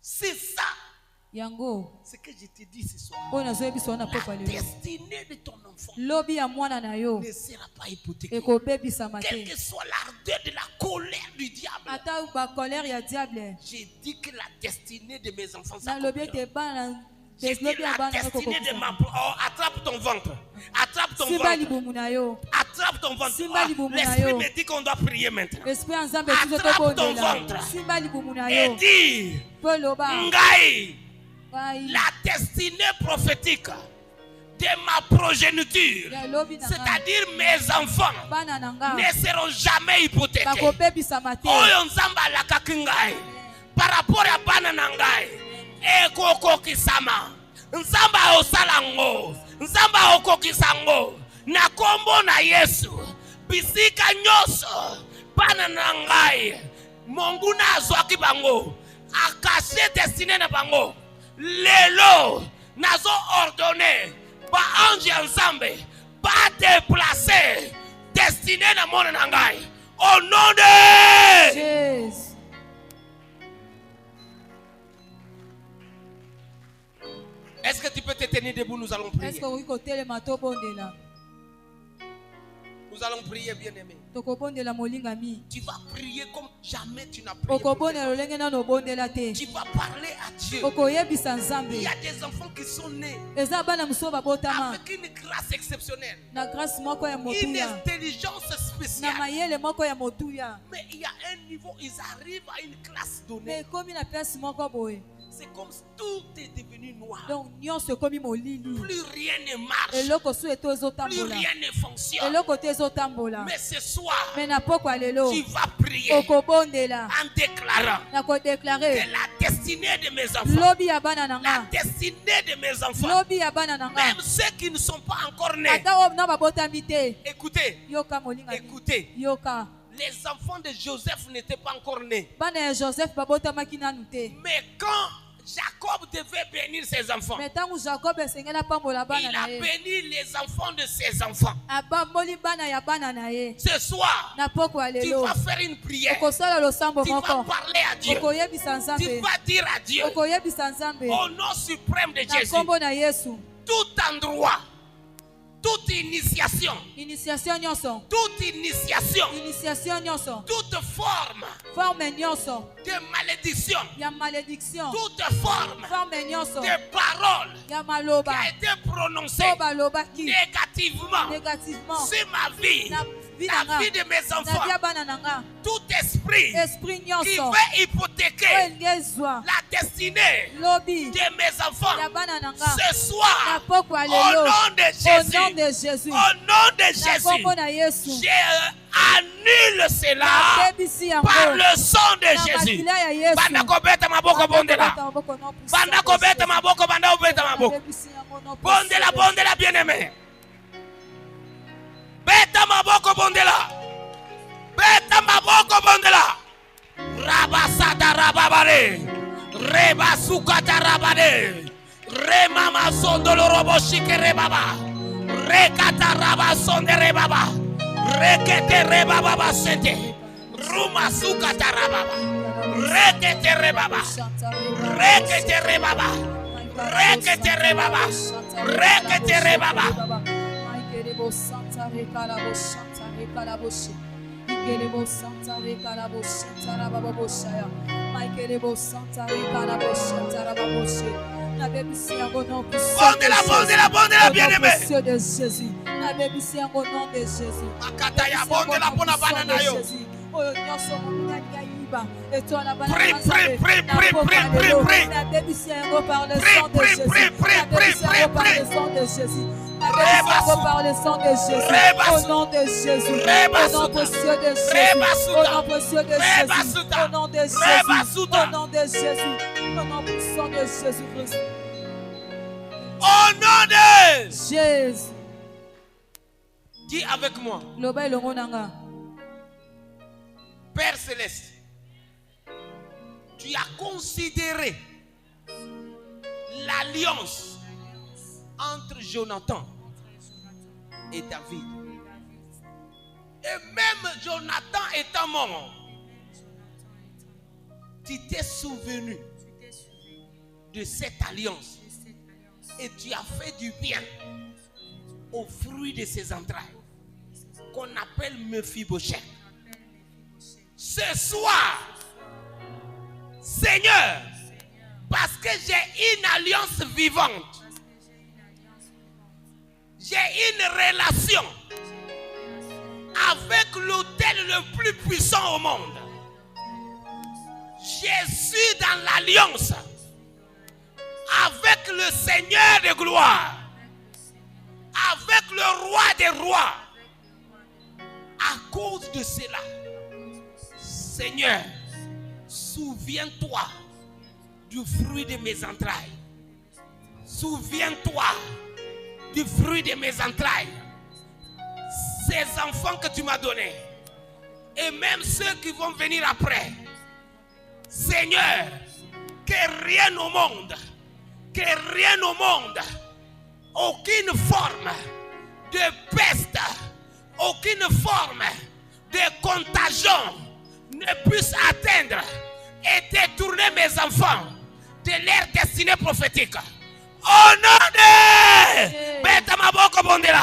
C'est ça Yango. ce que je te dis ce soir. Oyo nazoyebisa wana La pokwa lelo. destinée de ton enfant Lobi ya mwana na yo. ne sera pas hypothéquée. Ekobebisama Quelle te. que soit l'ardeur de la colère du diable, Ata bacolère ya diable. j'ai dit que la destinée de mes enfants Nalobi s'accomplira. ete bana J'ai dit lobi ya la bana destinée de ma... ekokokisa. Oh, attrape ton ventre. Attrape ton Simba ventre. libumu na yo. Attrape ton ventre. Simba Ah, libumu na l'esprit yo. me dit qu'on doit prier maintenant. Esprit ya Nzambe tuzo Attrape ton tokondela. ventre. Simba libumu na Et yo. dis, Po loba. Ngai, Ngai. la destinée prophétique de ma progéniture, Ya lobi na ngai. c'est-à-dire mes enfants, Bana na nga. ne seront jamais hypothéqués. Bakobebisama te. Oyo nzambe alakaki ngai par rapport ya bana na ngai ekokokisama, nzambe aosala ngo, nzambe aokokisa ngo na kombo na Yesu. Bisika nyonso bana na ngai monguna azwaki bango akashe destine na bango, lelo nazo ordonné ba ange ya nzambe ba déplacer destinée dans mon nangai. Au nom de Jésus. Est-ce que tu peux te tenir debout? Nous allons prier. Est-ce que vous côté le mato bondela? Nous allons prier, bien-aimé. Tokobondela molinga mi. Tu vas prier comme jamais tu n'as prié. pour tes Okobondela enfants. lolenge na no bondela te. Tu vas parler à Dieu. Okoyebisa Il Nzambe. y a des enfants qui sont nés Eza bana musoba botama. avec une grâce exceptionnelle, Na grâce moko ya une motuya. intelligence Na spéciale. mayele moko ya motuya. Mais il y a un niveau, ils arrivent à une classe Mais donnée. komi na place moko boye. C'est comme si tout est devenu noir. Donc nyonso komi molili. Plus rien ne marche. Eloko su eto Plus ezotambola. rien ne fonctionne. Eloko te ezotambola. Mais ce soir, Mais na pokwa lelo. tu vas prier Okobondela. en déclarant Na kodeklare. que la destinée de mes enfants, Lobi ya bana la nanga. destinée de mes enfants, Lobi ya bana nanga. même ceux qui ne sont pas encore nés, Ata o na babotami te. écoutez, Yoka molinga. écoutez, Yoka. les enfants de Joseph n'étaient pas encore nés. Bana ya Joseph babotamaki nanu te. Mais quand Jacob devait bénir ses enfants, Mais tangu Jacob esengela pambola bana il na a ye. béni les enfants de ses enfants. Abamboli bana ya bana na ye. Ce soir, Na pokwa tu lelo. vas faire une prière. Okosala losambo Tu vas moko. parler à Dieu. Okoyebisa Tu Nzambe. vas dire à Dieu, Okoyebisa Nzambe. au nom suprême de Na Jésus, kombo na Yesu. tout endroit, toute initiation, Initiation nyonso. Initiation nyonso. toute forme Forme nyonso. de malédiction, Ya malédiction. toute forme Forme nyonso. de parole Ya qui maloba. a été prononcée To balobaki. négativement Négativement. sur ma vie, Na vie la nanga. vie de mes Na enfants, bia bana nanga. tout esprit Esprit qui nyonso. veut hypothéquer Engezwa. la destinée Lobi. de mes enfants, Ya bana nanga. ce Na soir, pokwa au lelo. nom de Au nom Jésus, de Jésus. au nom de Na Jésus, kombo na Yesu. annule cela Bebisi yango. par le sang de Na Jésus. makila ya Yesu. Banda kobeta maboko bondela. Banda kobeta maboko banda obeta maboko. Bondela bondela bien-aimé. Beta maboko bondela. Beta maboko bondela. Rabasada rababare. Reba sukata rabade. Remama sondolo robo shikere baba. Rekata raba sondere baba. Rekete rebaba sente. Ruma sukata rababa. Rekete rebaba. Rekete rebaba. Rekete rebaba. Rekete rebaba. Bondela, bondela, bien-aimé. De Jésus. Na bebisi yango nom de Jésus. Makata ya bondela pona bana na yo. Oyo nyonso moninga yiba. Etwala bana Prie, Nzambe. prie, Na prie, pokwa prie, prie, lelo. prie. Na bebisi yango par le Prie, sang de prie, Jésus. prie, prie, Na bebisi prie, yango par prie. le sang de Jésus. Na Reba bebisi yango su- par le sang de Jésus. Reba Au su- nom de Jésus. Reba Au nom suta. précieux de Jésus. Reba Au suta. nom précieux de Reba Jésus. suta. Au nom de Reba Jésus. suta. Au nom de Jésus. Au nom puissant de Jésus-Christ. Au nom de Jésus. dis avec moi, Loba elongo nanga. Père Céleste, tu as considéré l'alliance entre Jonathan et David. Et même Jonathan étant mort, tu t'es souvenu de cette alliance et tu as fait du bien au fruit de ses entrailles qu'on appelle Mephibosheth. Ce soir, Seigneur, parce que j'ai une alliance vivante, j'ai une relation avec l'autel le plus puissant au monde. Je suis dans l'alliance avec le Seigneur de gloire, avec le roi des rois. À cause de cela, Seigneur, souviens-toi du fruit de mes entrailles. Souviens-toi du fruit de mes entrailles. Ces enfants que tu m'as donnés, et même ceux qui vont venir après. Seigneur, que rien au monde, aucune forme de peste, aucune forme de contagion ne puisse atteindre et détourner mes enfants de leur destinée prophétique. Au nom de Beta Maboko Bondela.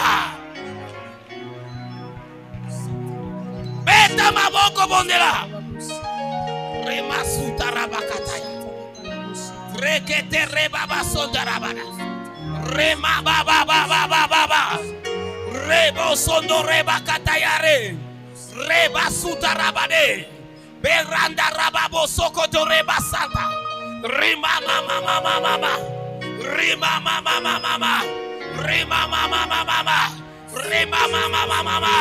Beta Maboko Bondela. Rema Sutarabakataya. Rekete Rebaba Sondarabana. Rema Baba Baba Baba. Rebo Sondo Rebakatayare. Reba Sutarabane. Beranda Rababo Sokoto Reba Santa. Rima Mama Mama Mama. Rima Mama Mama Mama. Rima Mama Mama Mama. Rima Mama Mama Mama.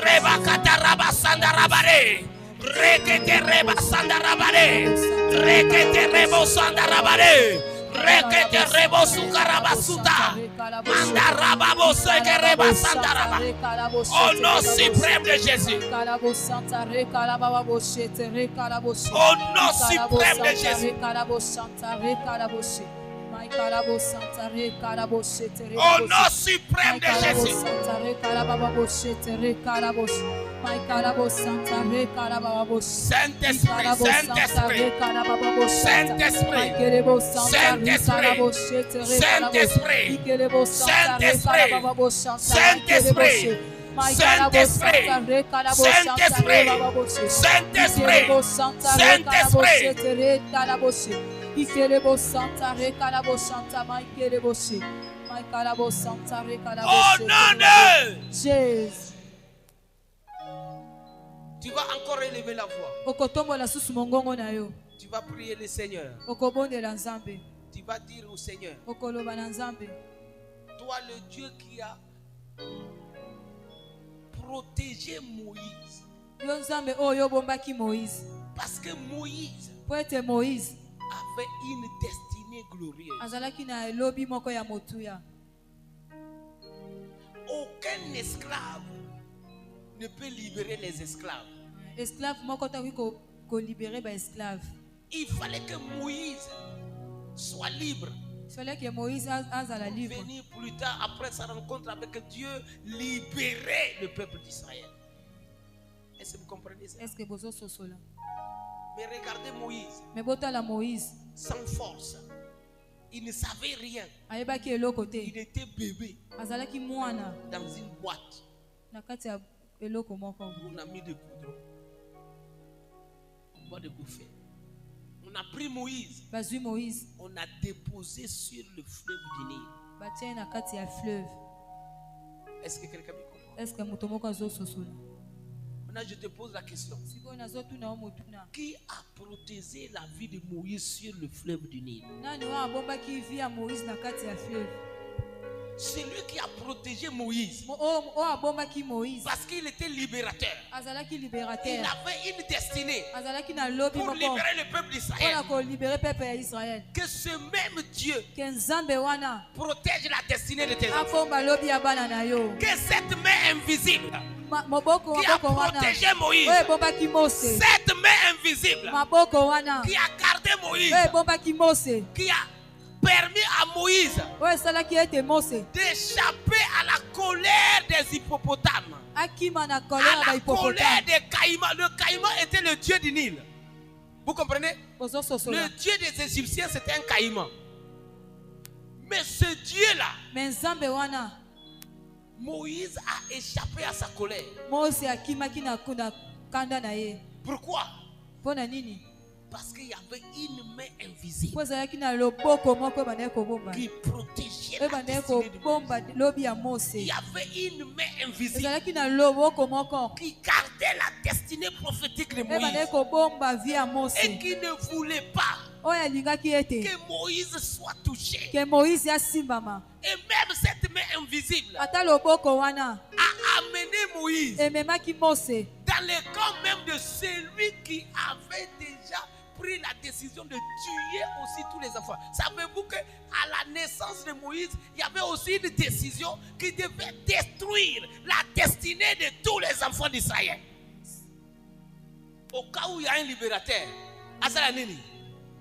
Reba Kataraba Sandarabane. Rekete Reba Sandarabane. Rekete Rebo Sandarabane. Rekete Rebo Sukarabasuta. Mandarababo Sekereba Sandaraba. Au nom suprême de Jésus. Au nom suprême de Jésus. Au nom suprême de Jésus. Saint-Esprit, Saint-Esprit, Saint-Esprit, Saint-Esprit, Saint-Esprit, Saint-Esprit, Saint-Esprit, Saint-Esprit, Saint-Esprit, Saint-Esprit, au nom de Jésus. Tu vas encore élever la voix. Tu vas prier le Seigneur. Tu vas dire au Seigneur, toi le Dieu qui a protégé Moïse. Parce que Moïse avait une destinée glorieuse. Aucun esclave ne peut libérer les esclaves. Il fallait que Moïse soit libre. Venir plus tard, après sa rencontre avec Dieu, libérer le peuple d'Israël. Est-ce que vous comprenez ça? Mais regardez Moïse, sans force. Il ne savait rien. Il était bébé dans une boîte. On a mis des goudrons. On va de bouffer. On a pris Moïse. On a déposé sur le fleuve du Nil. Est-ce que quelqu'un me comprend? Maintenant, je te pose la question. Qui a protégé la vie de Moïse sur le fleuve du Nil? C'est lui qui a protégé Moïse. Parce qu'il était libérateur. Il avait une destinée pour libérer le peuple d'Israël. Que ce même Dieu protège la destinée de tes enfants. Que cette main invisible qui a protégé Moïse, cette main invisible qui a gardé Moïse, qui a permis à Moïse d'échapper à la colère des hippopotames, à la colère des caïmans. Le caïman était le dieu du Nil. Vous comprenez? Le dieu des Égyptiens, c'était un caïman. Mais ce Dieu-là, Moïse a échappé à sa colère. Pourquoi? Parce qu'il y avait une main invisible qui protégeait la destinée de Moïse. Il y avait une main invisible qui gardait la destinée prophétique de Moïse et qui ne voulait pas que Moïse soit touché. Et même cette main invisible a amené Moïse dans le camp même de celui qui avait déjà pris la décision de tuer aussi tous les enfants. Savez-vous qu'à la naissance de Moïse, il y avait aussi une décision qui devait détruire la destinée de tous les enfants d'Israël. Au cas où il y a un libérateur, Azalanini,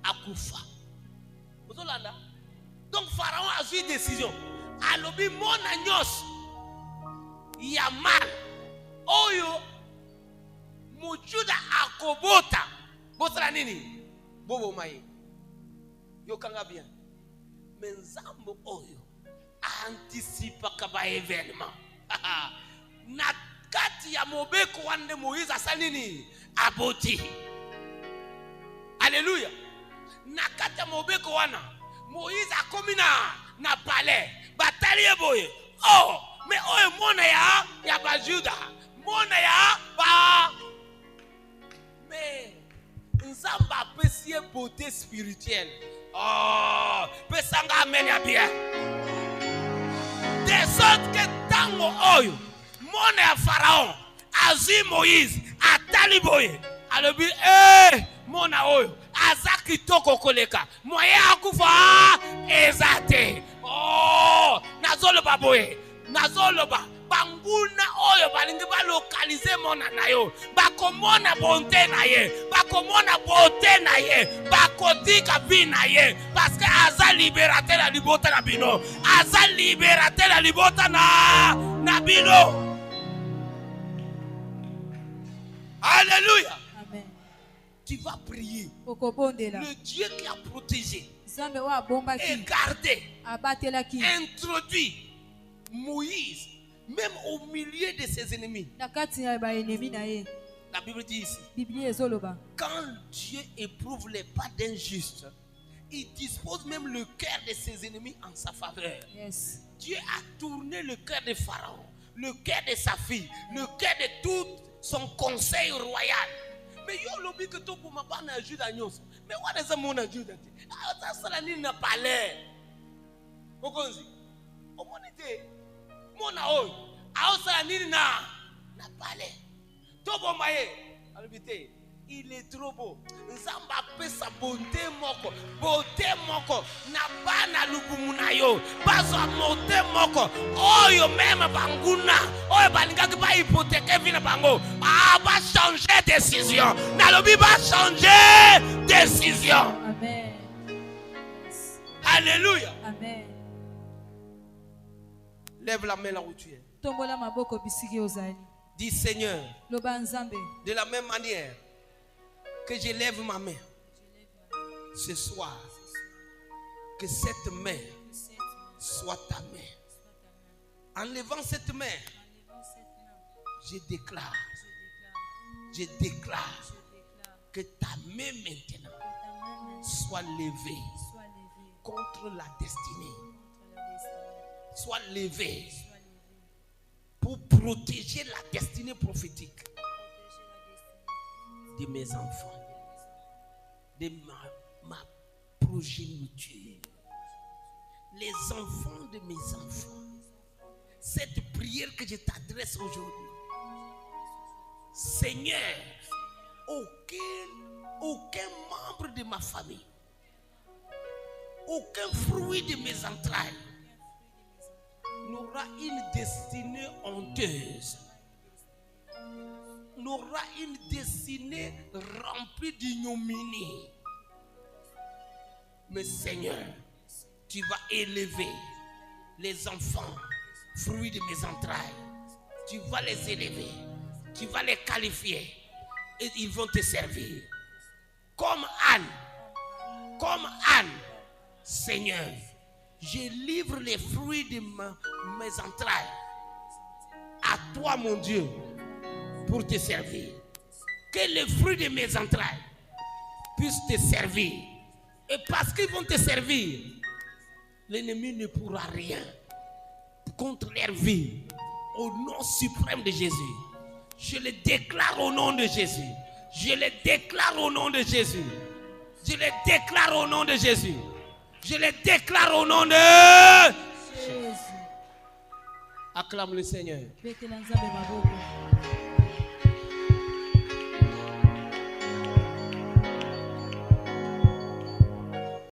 Akoufa. Donc Pharaon a eu une décision. Alobi mon agnos, il y a mal. oyo mujuda akobota bosala nini bobo mai yokanga bien mais nzambo oyo anticipaka ba événement na kati ya mobeko wande Moïse asali nini aboti. Alléluia. Na kati ya mobeko wana Moïse akomi na palais batali eboye. Oh, mais oyo mona ya ba Juda, mona ya ba, mais nzamba apesi beauté spirituelle. Oh, pesanga amen ya bien. De sorte que tango oyo mona ya Pharaon azi Moïse atali boye alobi mona oyo azaki toko koleka moye akufa ezate. Oh, nazoloba boye, nazoloba banguna oyo balingi ba localiser mona na yo, bakomona bonté na ye, bakomona beauté na ye, bakotika vie na ye, parce que aza libérateur la libota na bino, aza libérateur la libota na bino. Alléluia. Amen. Tu vas prier. Le Dieu qui a protégé et gardé, abatelaki, introduit Moïse même au milieu de ses ennemis. La Bible dit ici, quand Dieu éprouve les pas d'un juste, il dispose même le cœur de ses ennemis en sa faveur. Yes. Dieu a tourné le cœur de Pharaon, le cœur de sa fille, le cœur de tout son conseil royal. Mais yo lobi que to pour ma part na Juda nyonso. Mais what is mon Juda? Ah, ça la ni na palais. Okonzi. Omonite. Mona oy. Ah, ça la ni na palais. To bombaye. Albité. Il est trop beau. Nzamba pesa bonté moko na bana lubumu na yo. Bazo monté moko. Oyo même banguna. Oyo balingaki ba hypothèque vina bango. Ah, ba changer décision. Nalobi ba changer décision. Amen. Alléluia. Amen. Lève la main là où tu es. Tombola maboko bisiki ozali. Dis Seigneur. Loba nzambe. De la même manière que je lève ma main ce soir, que cette main soit ta main. En levant cette main, je déclare que ta main maintenant soit levée contre la destinée, soit levée pour protéger la destinée prophétique de mes enfants, de ma progéniture, les enfants de mes enfants. Cette prière que je t'adresse aujourd'hui, Seigneur, aucun membre de ma famille, aucun fruit de mes entrailles n'aura une destinée honteuse, n'aura une destinée remplie d'ignominie. Mais Seigneur, tu vas élever les enfants, fruits de mes entrailles. Tu vas les élever, tu vas les qualifier et ils vont te servir. Comme Anne, Seigneur, je livre les fruits de mes entrailles à toi, mon Dieu, pour te servir. Que les fruits de mes entrailles puissent te servir. Et parce qu'ils vont te servir, l'ennemi ne pourra rien contre leur vie. Au nom suprême de Jésus, je le déclare au nom de Jésus. Je le déclare au nom de Jésus. Je le déclare au nom de Jésus. Je le déclare au nom de Jésus. Acclame le Seigneur.